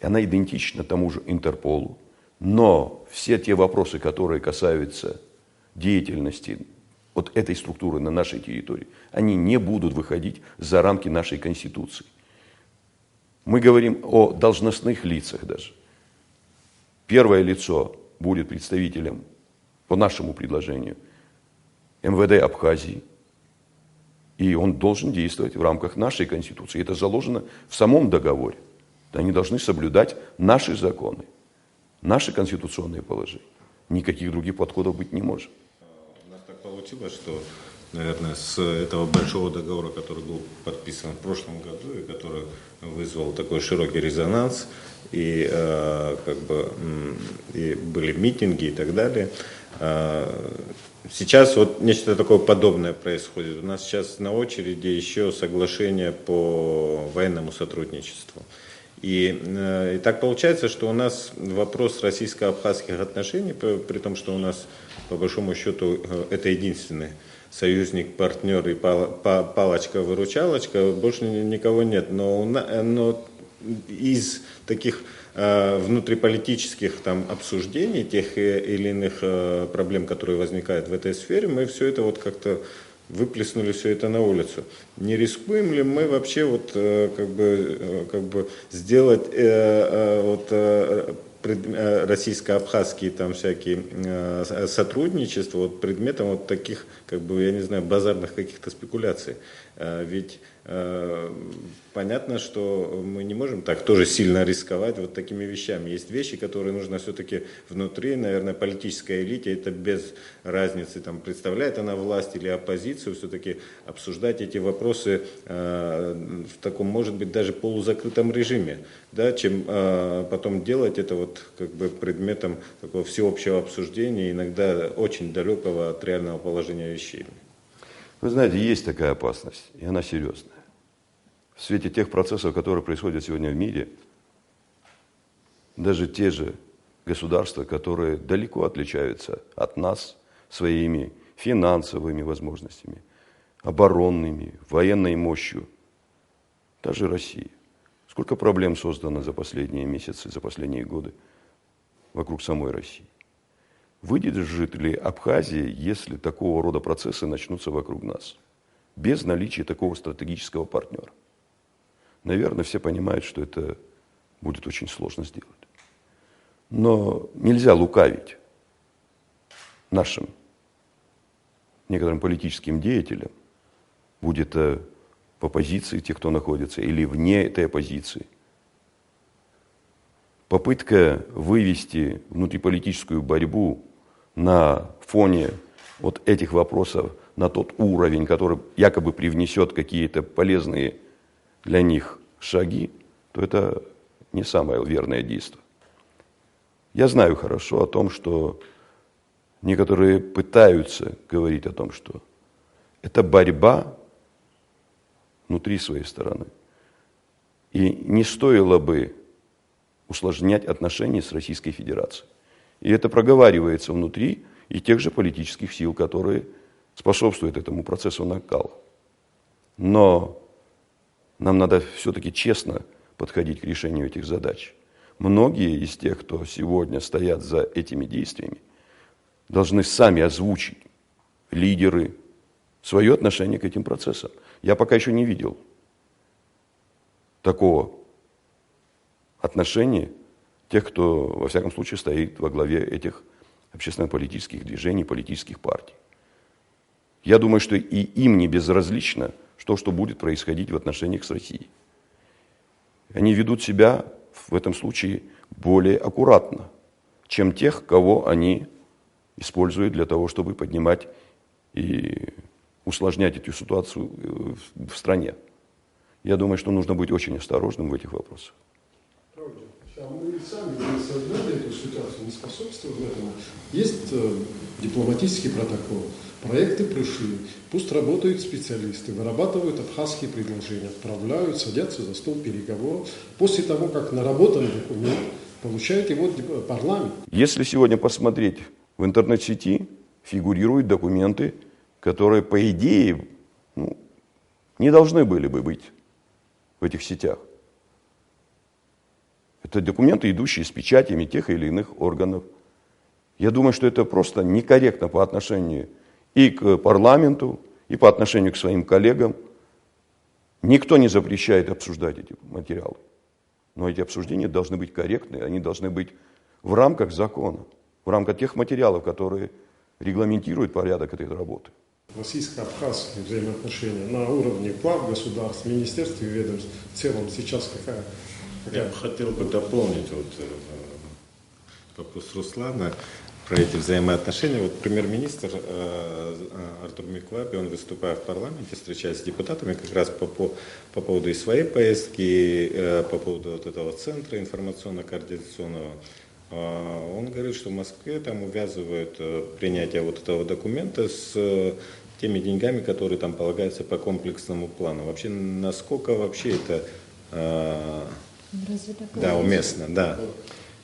Она идентична тому же Интерполу. Но все те вопросы, которые касаются деятельности от этой структуры на нашей территории, они не будут выходить за рамки нашей Конституции. Мы говорим о должностных лицах даже. Первое лицо будет представителем, по нашему предложению, МВД Абхазии. И он должен действовать в рамках нашей Конституции. Это заложено в самом договоре. Они должны соблюдать наши законы, наши конституционные положения. Никаких других подходов быть не может. У нас так получилось, что, наверное, с этого большого договора, который был подписан в прошлом году и который вызвал такой широкий резонанс, и, и были митинги и так далее, сейчас вот нечто такое подобное происходит. У нас сейчас на очереди еще соглашение по военному сотрудничеству. И так получается, что у нас вопрос российско-абхазских отношений, при том, что у нас, по большому счету, это единственный союзник, партнер и палочка-выручалочка, больше никого нет. Но из таких внутриполитических там обсуждений тех или иных проблем, которые возникают в этой сфере, мы все это вот как-то выплеснули все это на улицу. Не рискуем ли мы вообще вот как бы сделать российско-абхазские там всякие сотрудничества вот предметом вот таких, как бы, я не знаю, базарных каких-то спекуляций? Ведь понятно, что мы не можем так тоже сильно рисковать вот такими вещами. Есть вещи, которые нужно все-таки внутри, наверное, политической элите, это без разницы, там, представляет она власть или оппозицию, все-таки обсуждать эти вопросы в таком, может быть, даже полузакрытом режиме, да, чем потом делать это вот как бы предметом такого всеобщего обсуждения, иногда очень далекого от реального положения вещей. Вы знаете, есть такая опасность, и она серьезная. В свете тех процессов, которые происходят сегодня в мире, даже те же государства, которые далеко отличаются от нас своими финансовыми возможностями, оборонными, военной мощью, даже Россия. Сколько проблем создано за последние месяцы, за последние годы вокруг самой России. Выдержит ли Абхазия, если такого рода процессы начнутся вокруг нас, без наличия такого стратегического партнера? Наверное, все понимают, что это будет очень сложно сделать. Но нельзя лукавить нашим некоторым политическим деятелям, будь это в оппозиции те, кто находится, или вне этой оппозиции. Попытка вывести внутриполитическую борьбу на фоне вот этих вопросов на тот уровень, который якобы привнесет какие-то полезные для них шаги, то это не самое верное действие. Я знаю хорошо о том, что некоторые пытаются говорить о том, что это борьба внутри своей стороны. И не стоило бы усложнять отношения с Российской Федерацией. И это проговаривается внутри и тех же политических сил, которые способствуют этому процессу накала. Но нам надо все-таки честно подходить к решению этих задач. Многие из тех, кто сегодня стоят за этими действиями, должны сами озвучить, лидеры, свое отношение к этим процессам. Я пока еще не видел такого отношение тех, кто, во всяком случае, стоит во главе этих общественно-политических движений, политических партий. Я думаю, что и им не безразлично то, что будет происходить в отношениях с Россией. Они ведут себя в этом случае более аккуратно, чем тех, кого они используют для того, чтобы поднимать и усложнять эту ситуацию в стране. Я думаю, что нужно быть очень осторожным в этих вопросах. А мы сами не создали эту ситуацию, не способствуем этому. Есть дипломатический протокол, проекты пришли, пусть работают специалисты, вырабатывают абхазские предложения, отправляют, садятся за стол переговоров. После того, как наработан документ, получает его парламент. Если сегодня посмотреть в интернет-сети, фигурируют документы, которые, по идее, не должны были бы быть в этих сетях. Это документы, идущие с печатями тех или иных органов. Я думаю, что это просто некорректно по отношению и к парламенту, и по отношению к своим коллегам. Никто не запрещает обсуждать эти материалы. Но эти обсуждения должны быть корректны, они должны быть в рамках закона, в рамках тех материалов, которые регламентируют порядок этой работы. Российско-абхазские взаимоотношения на уровне глав государств, министерств и ведомств в целом сейчас какая? Я бы хотел бы дополнить вопрос Руслана про эти взаимоотношения. Вот премьер-министр Артур Микваби, он, выступая в парламенте, встречаясь с депутатами как раз по поводу и своей поездки, по поводу вот этого центра информационно-координационного, он говорит, что в Москве там увязывают принятие вот этого документа с теми деньгами, которые там полагаются по комплексному плану. Вообще, насколько вообще это уместно, да.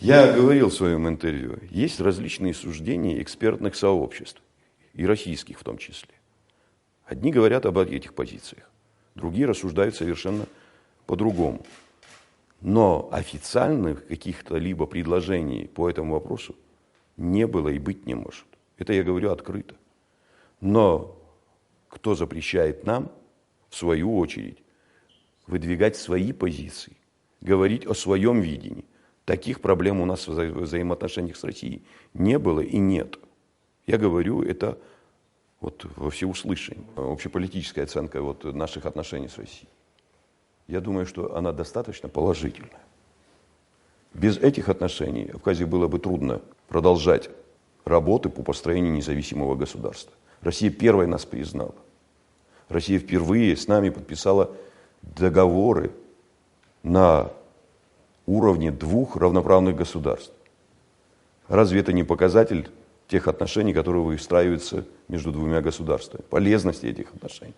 Я говорил в своем интервью, есть различные суждения экспертных сообществ, и российских в том числе. Одни говорят об этих позициях, другие рассуждают совершенно по-другому. Но официальных каких-то либо предложений по этому вопросу не было и быть не может. Это я говорю открыто. Но кто запрещает нам, в свою очередь, выдвигать свои позиции, говорить о своем видении? Таких проблем у нас в взаимоотношениях с Россией не было и нет. Я говорю это вот во всеуслышание. Общеполитическая оценка вот наших отношений с Россией. Я думаю, что она достаточно положительная. Без этих отношений Абхазии было бы трудно продолжать работы по построению независимого государства. Россия первой нас признала. Россия впервые с нами подписала договоры на уровне двух равноправных государств. Разве это не показатель тех отношений, которые выстраиваются между двумя государствами, полезности этих отношений?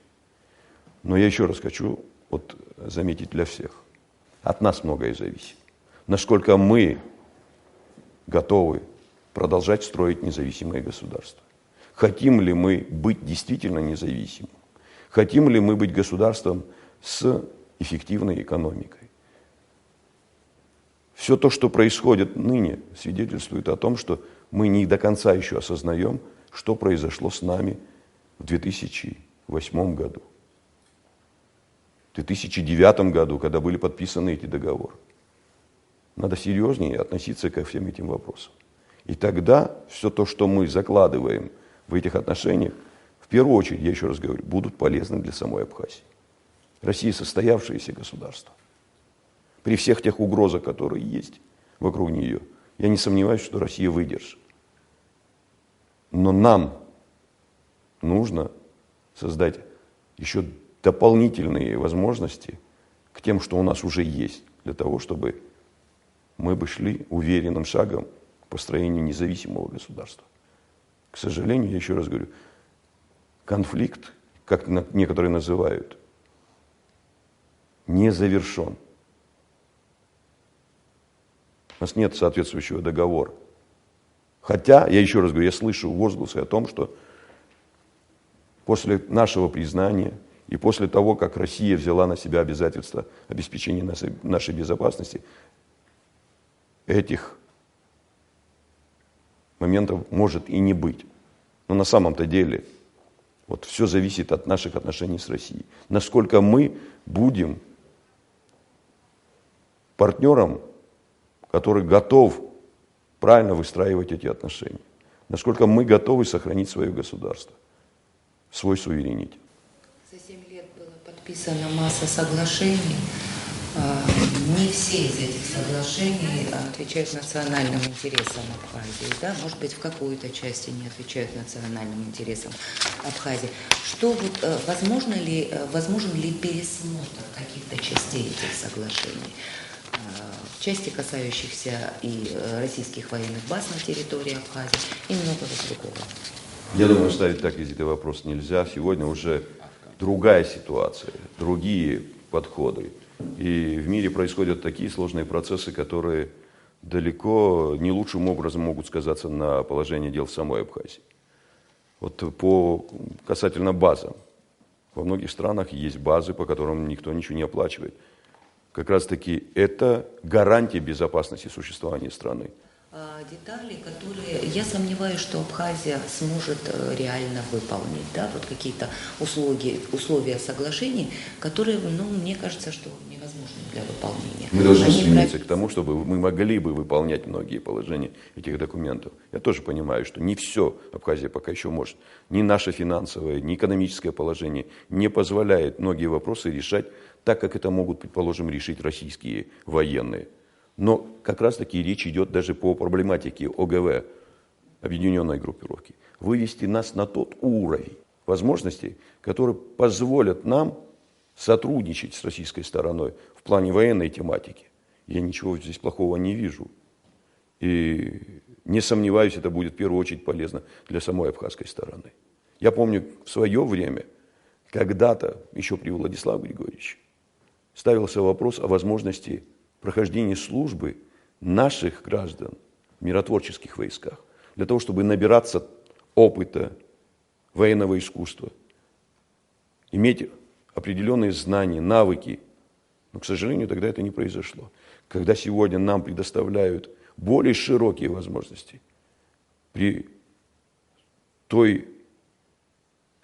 Но я еще раз хочу заметить для всех. От нас многое зависит. Насколько мы готовы продолжать строить независимое государство. Хотим ли мы быть действительно независимым? Хотим ли мы быть государством с эффективной экономикой? Все то, что происходит ныне, свидетельствует о том, что мы не до конца еще осознаем, что произошло с нами в 2008 году. В 2009 году, когда были подписаны эти договоры. Надо серьезнее относиться ко всем этим вопросам. И тогда все то, что мы закладываем в этих отношениях, в первую очередь, я еще раз говорю, будут полезны для самой Абхазии. Россия состоявшееся государство. При всех тех угрозах, которые есть вокруг нее, я не сомневаюсь, что Россия выдержит. Но нам нужно создать еще дополнительные возможности к тем, что у нас уже есть, для того, чтобы мы бы шли уверенным шагом к построению независимого государства. К сожалению, я еще раз говорю, конфликт, как некоторые называют, не завершен. У нас нет соответствующего договора. Хотя, я еще раз говорю, я слышу возгласы о том, что после нашего признания и после того, как Россия взяла на себя обязательства обеспечения нашей безопасности, этих моментов может и не быть. Но на самом-то деле все зависит от наших отношений с Россией. Насколько мы будем партнером который готов правильно выстраивать эти отношения. Насколько мы готовы сохранить свое государство, свой суверенитет. За 7 лет было подписана масса соглашений. Не все из этих соглашений отвечают национальным интересам Абхазии, да? Может быть, в какой-то части не отвечают национальным интересам Абхазии. Что вот, возможен ли пересмотр каких-то частей этих соглашений? Части, касающихся и российских военных баз на территории Абхазии, и многого другого. Я думаю, ставить так этот вопрос нельзя. Сегодня уже другая ситуация, другие подходы. И в мире происходят такие сложные процессы, которые далеко не лучшим образом могут сказаться на положении дел в самой Абхазии. Вот касательно базам. Во многих странах есть базы, по которым никто ничего не оплачивает. Как раз таки это гарантия безопасности существования страны. Детали, которые, я сомневаюсь, что Абхазия сможет реально выполнить, да, вот какие-то условия соглашений, которые, мне кажется, что невозможны для выполнения. Мы должны стремиться к тому, чтобы мы могли бы выполнять многие положения этих документов. Я тоже понимаю, что не все Абхазия пока еще может. Ни наше финансовое, ни экономическое положение не позволяет многие вопросы решать так, как это могут, предположим, решить российские военные. Но как раз-таки речь идет даже по проблематике ОГВ, объединенной группировки. Вывести нас на тот уровень возможностей, которые позволят нам сотрудничать с российской стороной в плане военной тематики. Я ничего здесь плохого не вижу. И не сомневаюсь, это будет в первую очередь полезно для самой абхазской стороны. Я помню в свое время, когда-то, еще при Владиславе Григорьевиче, ставился вопрос о возможности прохождения службы наших граждан в миротворческих войсках, для того, чтобы набираться опыта военного искусства, иметь определенные знания, навыки. Но, к сожалению, тогда это не произошло. Когда сегодня нам предоставляют более широкие возможности при той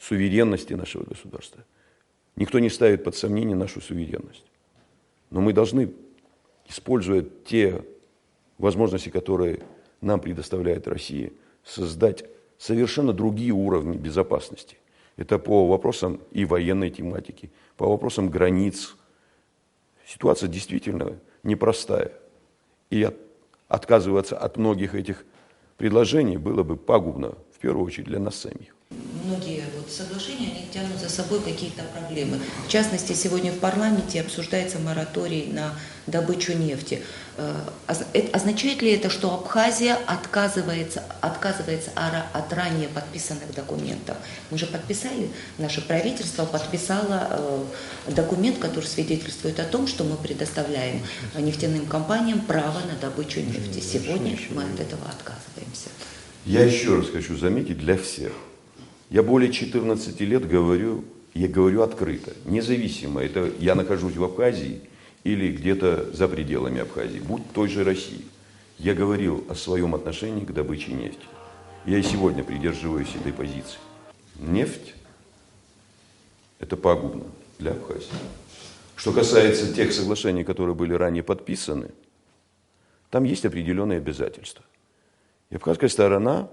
суверенности нашего государства, никто не ставит под сомнение нашу суверенность. Но мы должны, используя те возможности, которые нам предоставляет Россия, создать совершенно другие уровни безопасности. Это по вопросам и военной тематики, по вопросам границ. Ситуация действительно непростая. И отказываться от многих этих предложений было бы пагубно, в первую очередь, для нас самих. Многие соглашения, они тянут за собой какие-то проблемы. В частности, сегодня в парламенте обсуждается мораторий на добычу нефти. Означает ли это, что Абхазия отказывается от ранее подписанных документов? Мы же подписали, наше правительство подписало документ, который свидетельствует о том, что мы предоставляем нефтяным компаниям право на добычу нефти. Сегодня мы от этого отказываемся. Я еще раз хочу заметить для всех. Я более 14 лет говорю открыто, независимо, это я нахожусь в Абхазии или где-то за пределами Абхазии, будь той же России. Я говорил о своем отношении к добыче нефти. Я и сегодня придерживаюсь этой позиции. Нефть – это пагубно для Абхазии. Что касается тех соглашений, которые были ранее подписаны, там есть определенные обязательства. И абхазская сторона,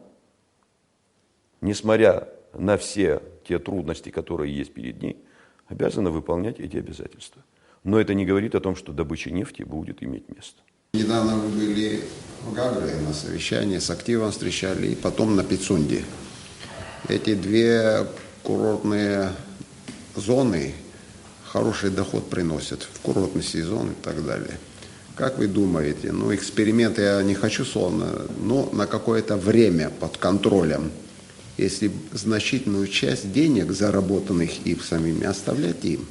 несмотря на все те трудности, которые есть перед ней, обязана выполнять эти обязательства. Но это не говорит о том, что добыча нефти будет иметь место. Недавно вы были в Гагре на совещании, с активом встречали, и потом на Пицунде. Эти две курортные зоны хороший доход приносят в курортный сезон и так далее. Как вы думаете, эксперимент я не хочу словно, но на какое-то время под контролем, если значительную часть денег, заработанных им самими, оставлять им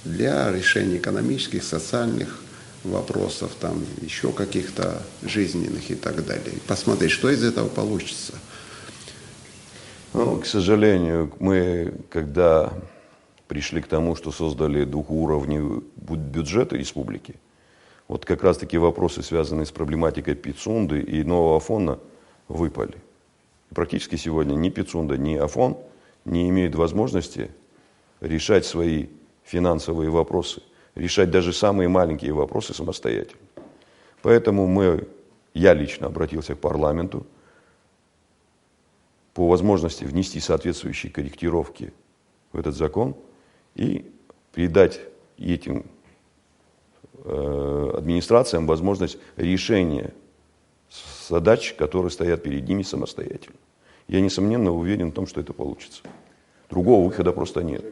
для решения экономических, социальных вопросов, там еще каких-то жизненных и так далее. И посмотреть, что из этого получится. К сожалению, мы, когда пришли к тому, что создали двухуровневый бюджет республики, вот как раз-таки вопросы, связанные с проблематикой Пицунды и нового Афона, выпали. Практически сегодня ни Пицунда, ни Афон не имеют возможности решать свои финансовые вопросы, решать даже самые маленькие вопросы самостоятельно. Поэтому я лично обратился к парламенту по возможности внести соответствующие корректировки в этот закон и придать этим администрациям возможность решения задач, которые стоят перед ними самостоятельно. Я, несомненно, уверен в том, что это получится. Другого выхода просто нет.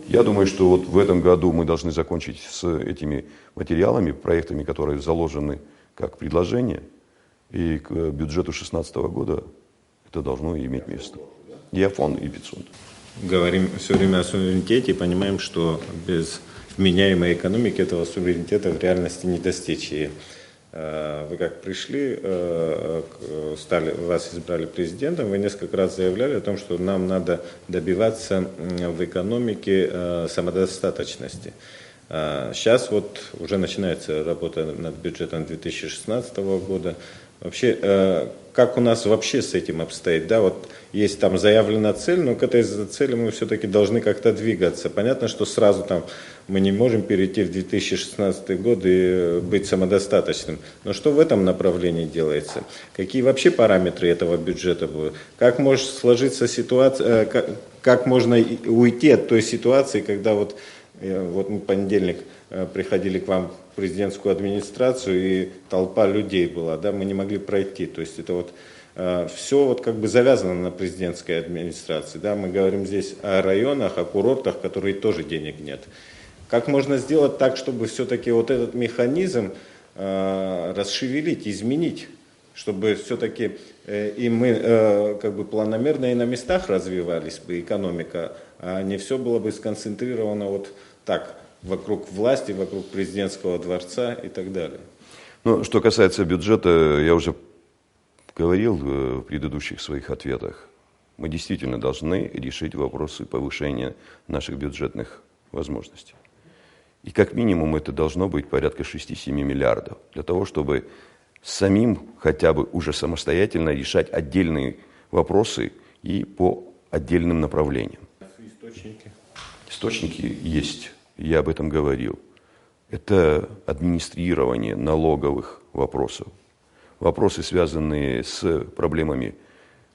Я думаю, что вот в этом году мы должны закончить с этими материалами, проектами, которые заложены как предложение, и к бюджету 2016 года это должно иметь место. И АФОН, и БИЦУНД. Говорим все время о суверенитете и понимаем, что без вменяемой экономики этого суверенитета в реальности не достичь. И вы как пришли, вас избрали президентом, вы несколько раз заявляли о том, что нам надо добиваться в экономике самодостаточности. Сейчас вот уже начинается работа над бюджетом 2016 года. Вообще, как у нас вообще с этим обстоит? Да, вот есть там заявлена цель, но к этой цели мы все-таки должны как-то двигаться. Понятно, что сразу там мы не можем перейти в 2016 год и быть самодостаточным. Но что в этом направлении делается? Какие вообще параметры этого бюджета будут? Как может сложиться ситуация, как можно уйти от той ситуации, когда вот мы в понедельник приходили к вам в президентскую администрацию, и толпа людей была, да, мы не могли пройти. То есть это вот все вот как бы завязано на президентской администрации. Да, мы говорим здесь о районах, о курортах, которые тоже денег нет. Как можно сделать так, чтобы все-таки вот этот механизм расшевелить, изменить, чтобы все-таки и мы как бы планомерно и на местах развивались бы экономика, а не все было бы сконцентрировано вот так, вокруг власти, вокруг президентского дворца и так далее. Ну, что касается бюджета, я уже говорил в предыдущих своих ответах. Мы действительно должны решить вопросы повышения наших бюджетных возможностей. И как минимум это должно быть порядка 6-7 миллиардов, для того, чтобы самим хотя бы уже самостоятельно решать отдельные вопросы и по отдельным направлениям. Источники? Источники есть, я об этом говорил. Это администрирование налоговых вопросов. Вопросы, связанные с проблемами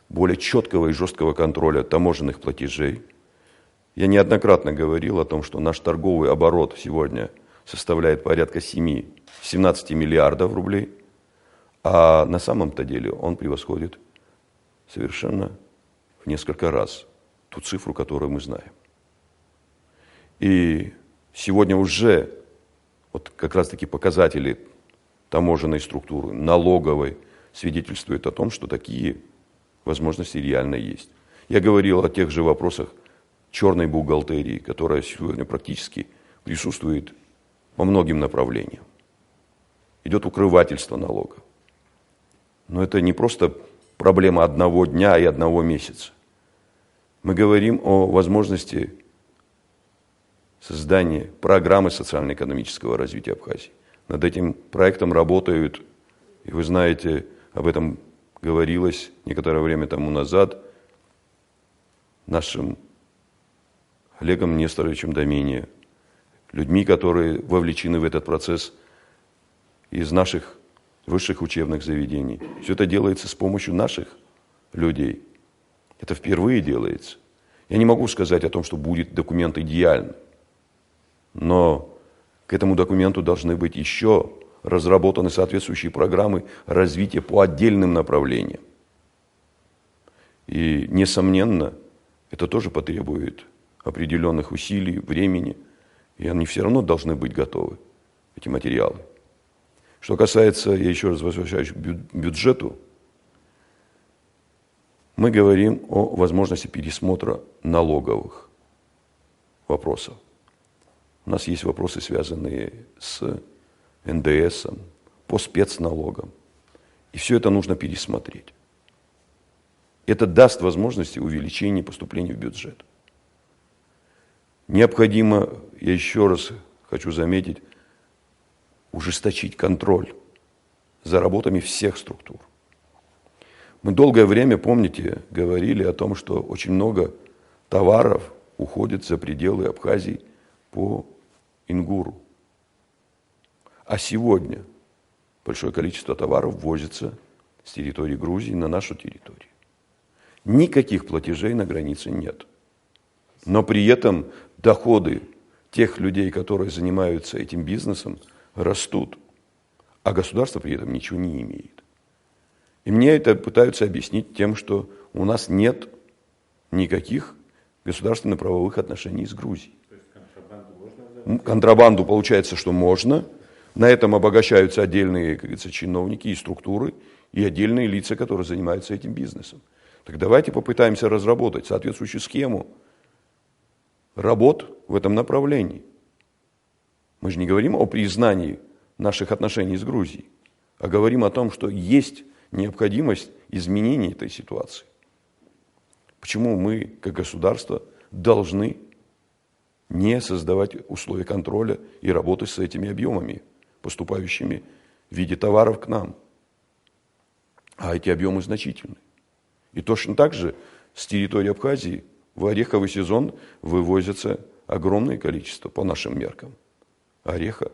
более четкого и жесткого контроля таможенных платежей. Я неоднократно говорил о том, что наш торговый оборот сегодня составляет порядка 17 миллиардов рублей, а на самом-то деле он превосходит совершенно в несколько раз ту цифру, которую мы знаем. И сегодня уже вот как раз-таки показатели таможенной структуры, налоговой, свидетельствуют о том, что такие возможности реально есть. Я говорил о тех же вопросах черной бухгалтерии, которая сегодня практически присутствует по многим направлениям. Идет укрывательство налогов. Но это не просто проблема одного дня и одного месяца. Мы говорим о возможности создания программы социально-экономического развития Абхазии. Над этим проектом работают, и вы знаете, об этом говорилось некоторое время тому назад нашим Олегом Несторовичем Домения, людьми, которые вовлечены в этот процесс из наших высших учебных заведений. Все это делается с помощью наших людей. Это впервые делается. Я не могу сказать о том, что будет документ идеальный, но к этому документу должны быть еще разработаны соответствующие программы развития по отдельным направлениям. И, несомненно, это тоже потребует определенных усилий, времени, и они все равно должны быть готовы, эти материалы. Что касается, я еще раз возвращаюсь к бюджету, мы говорим о возможности пересмотра налоговых вопросов. У нас есть вопросы, связанные с НДС, по спецналогам. И все это нужно пересмотреть. Это даст возможности увеличения поступлений в бюджет. Необходимо, я еще раз хочу заметить, ужесточить контроль за работами всех структур. Мы долгое время, помните, говорили о том, что очень много товаров уходит за пределы Абхазии по Ингуру. А сегодня большое количество товаров ввозится с территории Грузии на нашу территорию. Никаких платежей на границе нет. Но при этом доходы тех людей, которые занимаются этим бизнесом, растут, а государство при этом ничего не имеет. И мне это пытаются объяснить тем, что у нас нет никаких государственно-правовых отношений с Грузией. Контрабанду получается, что можно. На этом обогащаются отдельные, как говорится, чиновники и структуры, и отдельные лица, которые занимаются этим бизнесом. Так давайте попытаемся разработать соответствующую схему работ в этом направлении. Мы же не говорим о признании наших отношений с Грузией, а говорим о том, что есть необходимость изменения этой ситуации. Почему мы, как государство, должны не создавать условия контроля и работы с этими объемами, поступающими в виде товаров к нам? А эти объемы значительны. И точно так же с территории Абхазии в ореховый сезон вывозится огромное количество, по нашим меркам, ореха.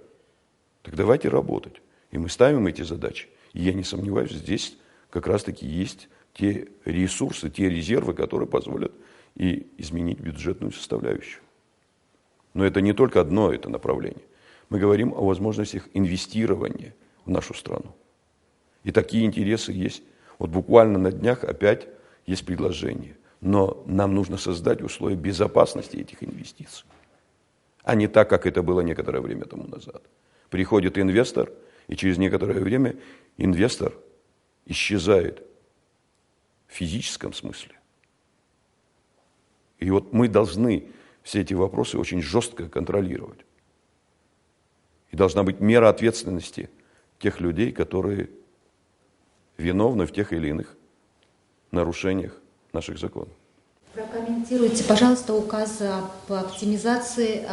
Так давайте работать. И мы ставим эти задачи. И я не сомневаюсь, здесь как раз-таки есть те ресурсы, те резервы, которые позволят и изменить бюджетную составляющую. Но это не только одно это направление. Мы говорим о возможностях инвестирования в нашу страну. И такие интересы есть. Вот буквально на днях опять есть предложение. Но нам нужно создать условия безопасности этих инвестиций. А не так, как это было некоторое время тому назад. Приходит инвестор, и через некоторое время инвестор исчезает в физическом смысле. И вот мы должны все эти вопросы очень жестко контролировать. И должна быть мера ответственности тех людей, которые виновны в тех или иных нарушениях наших законов. Прокомментируйте, пожалуйста, указ об оптимизации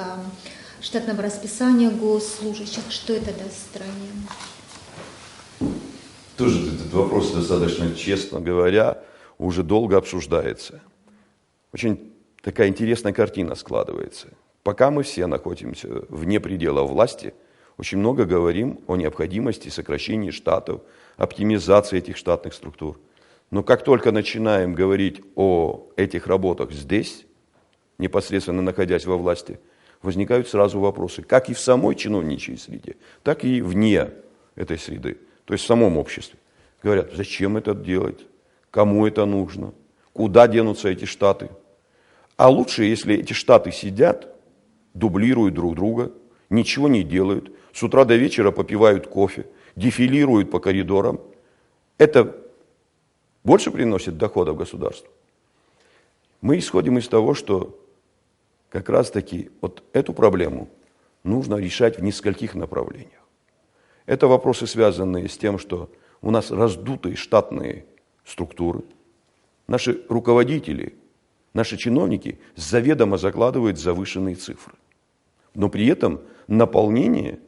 штатного расписания госслужащих. Что это даст стране? Тоже этот вопрос достаточно, честно говоря, уже долго обсуждается. Очень такая интересная картина складывается. Пока мы все находимся вне предела власти, очень много говорим о необходимости сокращения штатов, оптимизации этих штатных структур. Но как только начинаем говорить о этих работах здесь, непосредственно находясь во власти, возникают сразу вопросы, как и в самой чиновничьей среде, так и вне этой среды, то есть в самом обществе. Говорят, зачем это делать, кому это нужно, куда денутся эти штаты. А лучше, если эти штаты сидят, дублируют друг друга, ничего не делают, с утра до вечера попивают кофе, дефилируют по коридорам. Это больше приносит доходов государству. Мы исходим из того, что как раз-таки вот эту проблему нужно решать в нескольких направлениях. Это вопросы, связанные с тем, что у нас раздутые штатные структуры. Наши руководители, наши чиновники заведомо закладывают завышенные цифры. Но при этом наполнение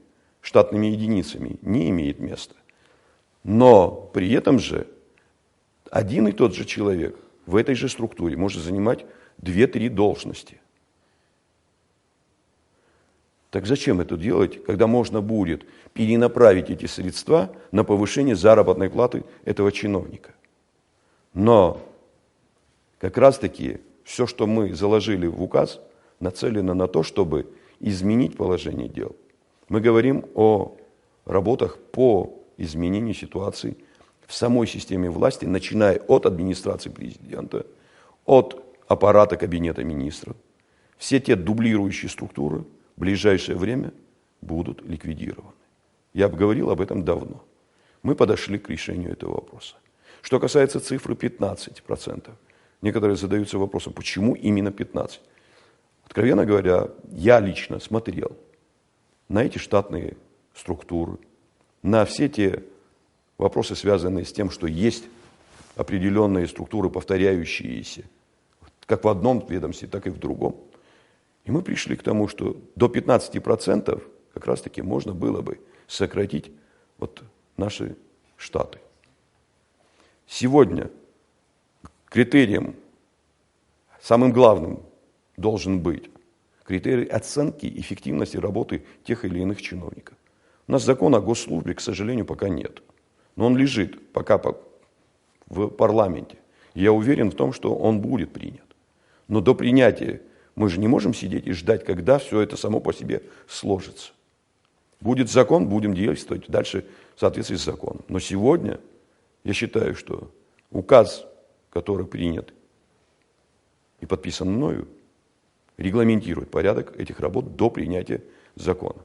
штатными единицами не имеет места. Но при этом же один и тот же человек в этой же структуре может занимать 2-3 должности. Так зачем это делать, когда можно будет перенаправить эти средства на повышение заработной платы этого чиновника? Но как раз-таки все, что мы заложили в указ, нацелено на то, чтобы изменить положение дел. Мы говорим о работах по изменению ситуации в самой системе власти, начиная от администрации президента, от аппарата кабинета министров. Все те дублирующие структуры в ближайшее время будут ликвидированы. Я бы говорил об этом давно. Мы подошли к решению этого вопроса. Что касается цифры 15%, некоторые задаются вопросом, почему именно 15%? Откровенно говоря, я лично смотрел на эти штатные структуры, на все те вопросы, связанные с тем, что есть определенные структуры, повторяющиеся, как в одном ведомстве, так и в другом. И мы пришли к тому, что до 15% как раз-таки можно было бы сократить вот наши штаты. Сегодня критерием, самым главным должен быть критерий оценки эффективности работы тех или иных чиновников. У нас закона о госслужбе, к сожалению, пока нет. Но он лежит пока в парламенте. Я уверен в том, что он будет принят. Но до принятия мы же не можем сидеть и ждать, когда все это само по себе сложится. Будет закон, будем действовать дальше в соответствии с законом. Но сегодня я считаю, что указ, который принят и подписан мною, регламентирует порядок этих работ до принятия закона.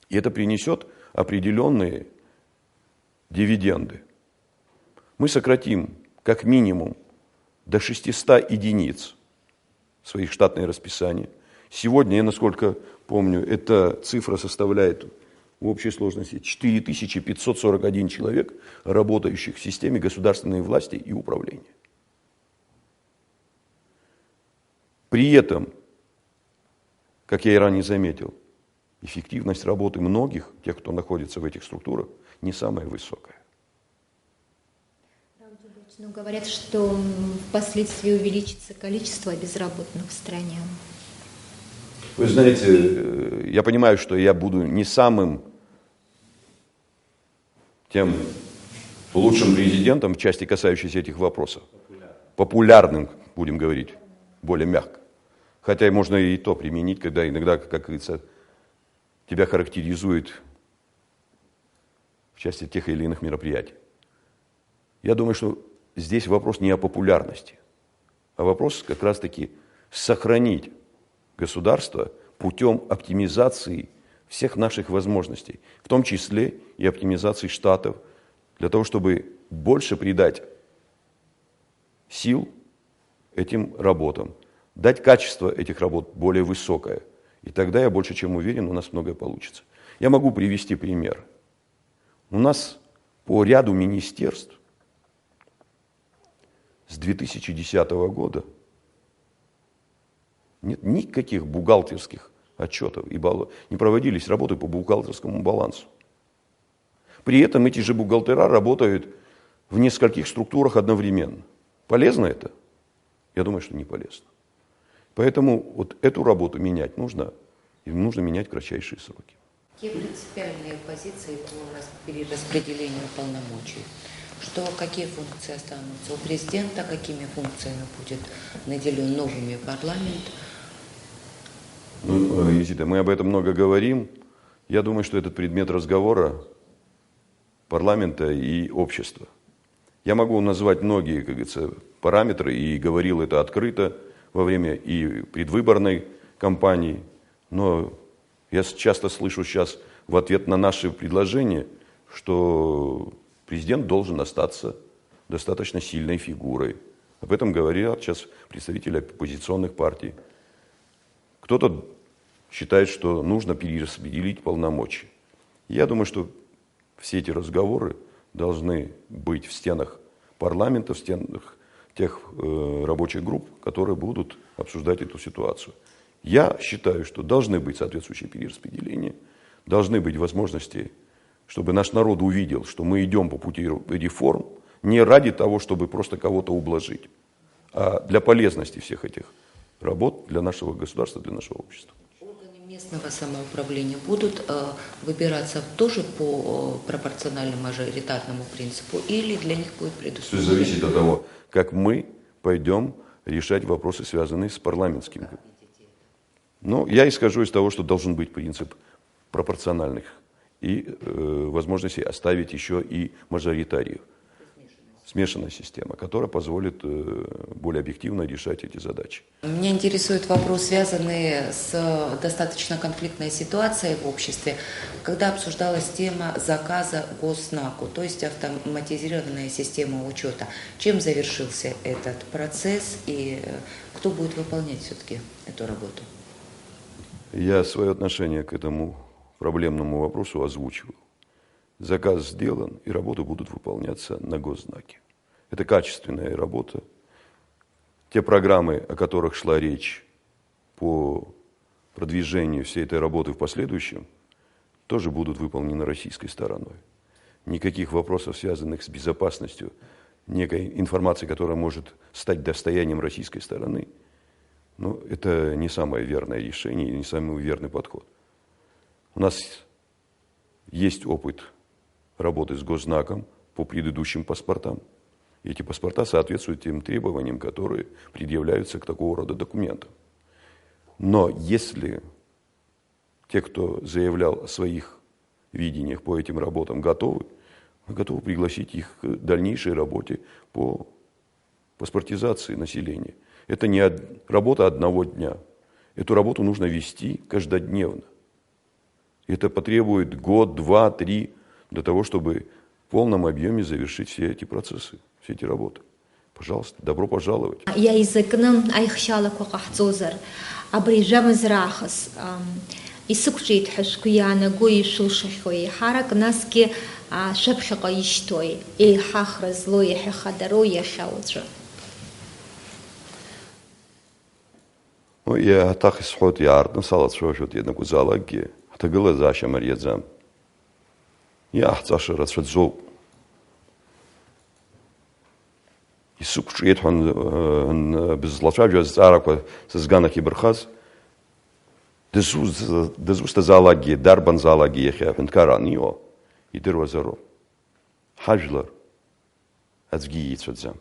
И это принесет определенные дивиденды. Мы сократим как минимум до 600 единиц своих штатные расписания. Сегодня, я насколько помню, эта цифра составляет в общей сложности 4541 человек, работающих в системе государственной власти и управления. При этом, как я и ранее заметил, эффективность работы многих, тех, кто находится в этих структурах, не самая высокая. Но говорят, что впоследствии увеличится количество безработных в стране. Вы знаете, я понимаю, что я буду не самым тем лучшим президентом в части, касающейся этих вопросов. Популярным, будем говорить, более мягко. Хотя можно и то применить, когда иногда, как говорится, тебя характеризует в части тех или иных мероприятий. Я думаю, что здесь вопрос не о популярности, а вопрос как раз-таки сохранить государство путем оптимизации всех наших возможностей, в том числе и оптимизации штатов, для того, чтобы больше придать сил этим работам, дать качество этих работ более высокое. И тогда, я больше чем уверен, у нас многое получится. Я могу привести пример. У нас по ряду министерств с 2010 года нет никаких бухгалтерских отчетов, и не проводились работы по бухгалтерскому балансу. При этом эти же бухгалтера работают в нескольких структурах одновременно. Полезно это? Я думаю, что не полезно. Поэтому вот эту работу менять нужно, и нужно менять в кратчайшие сроки. Какие принципиальные позиции по перераспределению полномочий? Какие функции останутся у президента, какими функциями будет наделен новыми парламент? Езида, мы об этом много говорим. Я думаю, что это предмет разговора парламента и общества. Я могу назвать многие, как говорится, параметры, и говорил это открыто во время и предвыборной кампании, но я часто слышу сейчас в ответ на наши предложения, что президент должен остаться достаточно сильной фигурой. Об этом говорят сейчас представители оппозиционных партий. Кто-то считает, что нужно перераспределить полномочия. Я думаю, что все эти разговоры должны быть в стенах парламента, в стенах тех рабочих групп, которые будут обсуждать эту ситуацию. Я считаю, что должны быть соответствующие перераспределения, должны быть возможности, чтобы наш народ увидел, что мы идем по пути реформ не ради того, чтобы просто кого-то ублажить, а для полезности всех этих работ для нашего государства, для нашего общества. Органы местного самоуправления будут выбираться тоже по пропорционально-мажоритарному принципу или для них будет предусмотрено? Все зависит от того, как мы пойдем решать вопросы, связанные с парламентским. Но я исхожу из того, что должен быть принцип пропорциональных и возможности оставить еще и мажоритариев. Смешанная система, которая позволит более объективно решать эти задачи. Меня интересует вопрос, связанный с достаточно конфликтной ситуацией в обществе, когда обсуждалась тема заказа Госнаку, то есть автоматизированная система учета. Чем завершился этот процесс и кто будет выполнять все-таки эту работу? Я свое отношение к этому проблемному вопросу озвучивал. Заказ сделан, и работы будут выполняться на Госзнаке. Это качественная работа. Те программы, о которых шла речь по продвижению всей этой работы в последующем, тоже будут выполнены российской стороной. Никаких вопросов, связанных с безопасностью, некой информации, которая может стать достоянием российской стороны, но это не самое верное решение и не самый верный подход. У нас есть опыт работы с госзнаком по предыдущим паспортам. Эти паспорта соответствуют тем требованиям, которые предъявляются к такого рода документам. Но если те, кто заявлял о своих видениях по этим работам, готовы, мы готовы пригласить их к дальнейшей работе по паспортизации населения. Это не работа одного дня. Эту работу нужно вести каждодневно. Это потребует год, два, три для того, чтобы в полном объеме завершить все эти процессы, все эти работы. Пожалуйста, добро пожаловать. Я изыкным айхшалаква кахцозар, абрижамыз рахас, исукчит хашкуяна гои шулшихой, харак наски шапшака иштой, и хахразлой хахадароя шаутра. Ну, я так исход ярдно салат шошот една кузалаги, тагыла заша марьязам. Я ахцаша рацшадзо. Исукчит он безлачавжа зараква сызганах ибрхаз. Дезуста залаги, дарбан залаги ехя фенткаранио, и дырвазаро. Хажлар азги яйцадзам.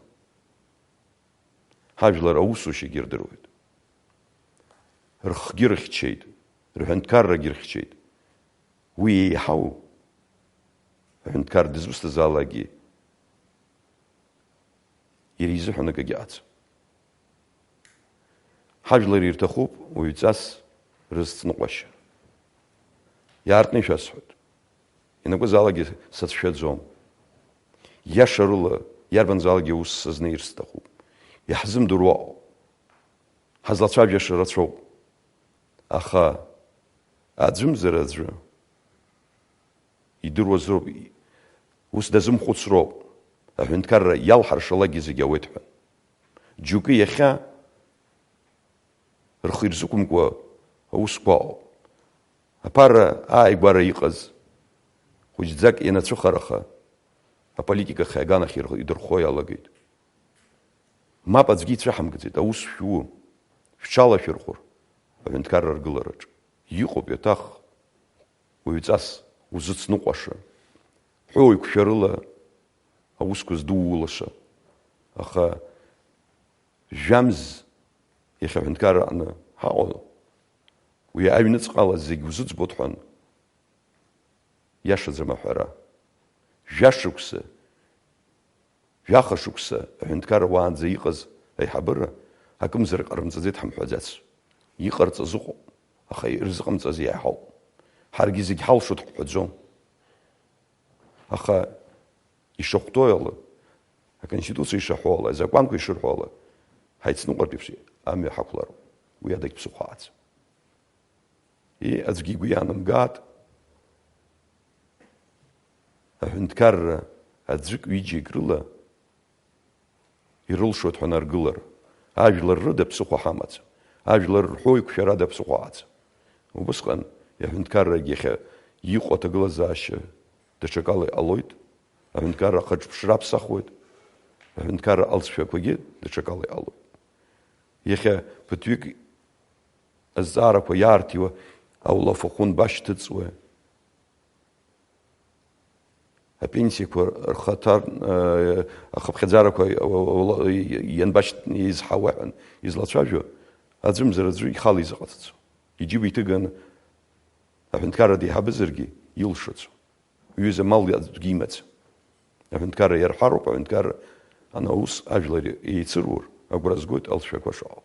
Хажлар аусуши гирдирует. Рхгирхчейд, рхенткарра гирхчейд. Уи хау. Рхенткар дезуста залаги. Иризухана гагиац. Хажлар иртахуб, уицас рызцнуqash. Яртны шасхот. Иногу залаги сатшадзом. Яшарула, ярбан залаги ус сазнирстахуб. Яхзым дуруа. Хазлачав яшарацо. Аха аძვ მზერაძვ იდრუაზრო ус дазым ხუცრო აჰენткар ялхар шалагизи гявეთფა ჯუკი ეხა რხირზუკუმკვა უსკვა აპარა აიგვარა იყаз ხუჯძაკ ენაცუხარახა აპოლიტიკა ხაგანახი იდრხოიაлагით მაპაცგი წრახამგძეთ აუსშუ შჩალა შერხურ Авентკარარ გლარაჭ. იყო პეთახ უიწას უზცნუყაშა. ხოი ქშერლა აუსკუს დуулაშა. ახა ჟამზ ეხა ავენკარანა ჰაო. უი აივინც ყალა ზიგი უზც ბოთხან. яша замахара. Жашукса. Жахашукса авенкар ванзе иqаз аиҳабыра акымзар ҟарымҵаӡеит ҳамҳәаӡац. Иҟарҵаз ыҟоуп, аха ирзыҟамҵаз иаҳауп. Ҳаргьы зегь ҳалшоит ҳҳәаӡом. Аха ишахәҭоу ала, аконституциа ишаҳәо ала, азакәанқәа ишырҳәо ала, ҳаицныҟәартә еиԥш амҩа ҳақәлароуп. Уи ада ԥсыхәааӡ. Аӡәгьы игәы иаанамгааит. Аҳәынҭқарра аӡәык ҩыџьак рыла ирылшоит ҳәа наргылара. Ажәлар рыда ԥсыхәа ҳамаӡам. Ажәлар рҳәо иқәшәарада ԥсыхәа ааӡам. Убысҟан аҳәынҭқаррагьы иахьа иҟоу аҭагылазаашьа даҽакала иҟалоит. Аҳәынҭқарра ахаҿԥшра ԥсахуеит. Аҳәынҭқарра алҵшәақәагьы даҽакала иҟалоит. Иахьа ԥыҭҩык азҵаарақәа иаартиуа аулафахәын башьҭыҵуа. Апенсиақәа рхаҭар ахыԥхьаӡарақәа ианбашьҭизҳауа ҳәан излацәажәо аӡәымзар аӡәы ихала изыҟаҵацо. Иџьыба иҭыганы аҳәынҭқарра деиҳабызаргьы илшаӡо. Ҩыза мал аӡәгьы имаӡам. Аҳәынҭқарра иарҳәароуп, аҳәынҭқарра ана ус ажәлар еицырур агәра згоит алҵшәақәа шаҟало.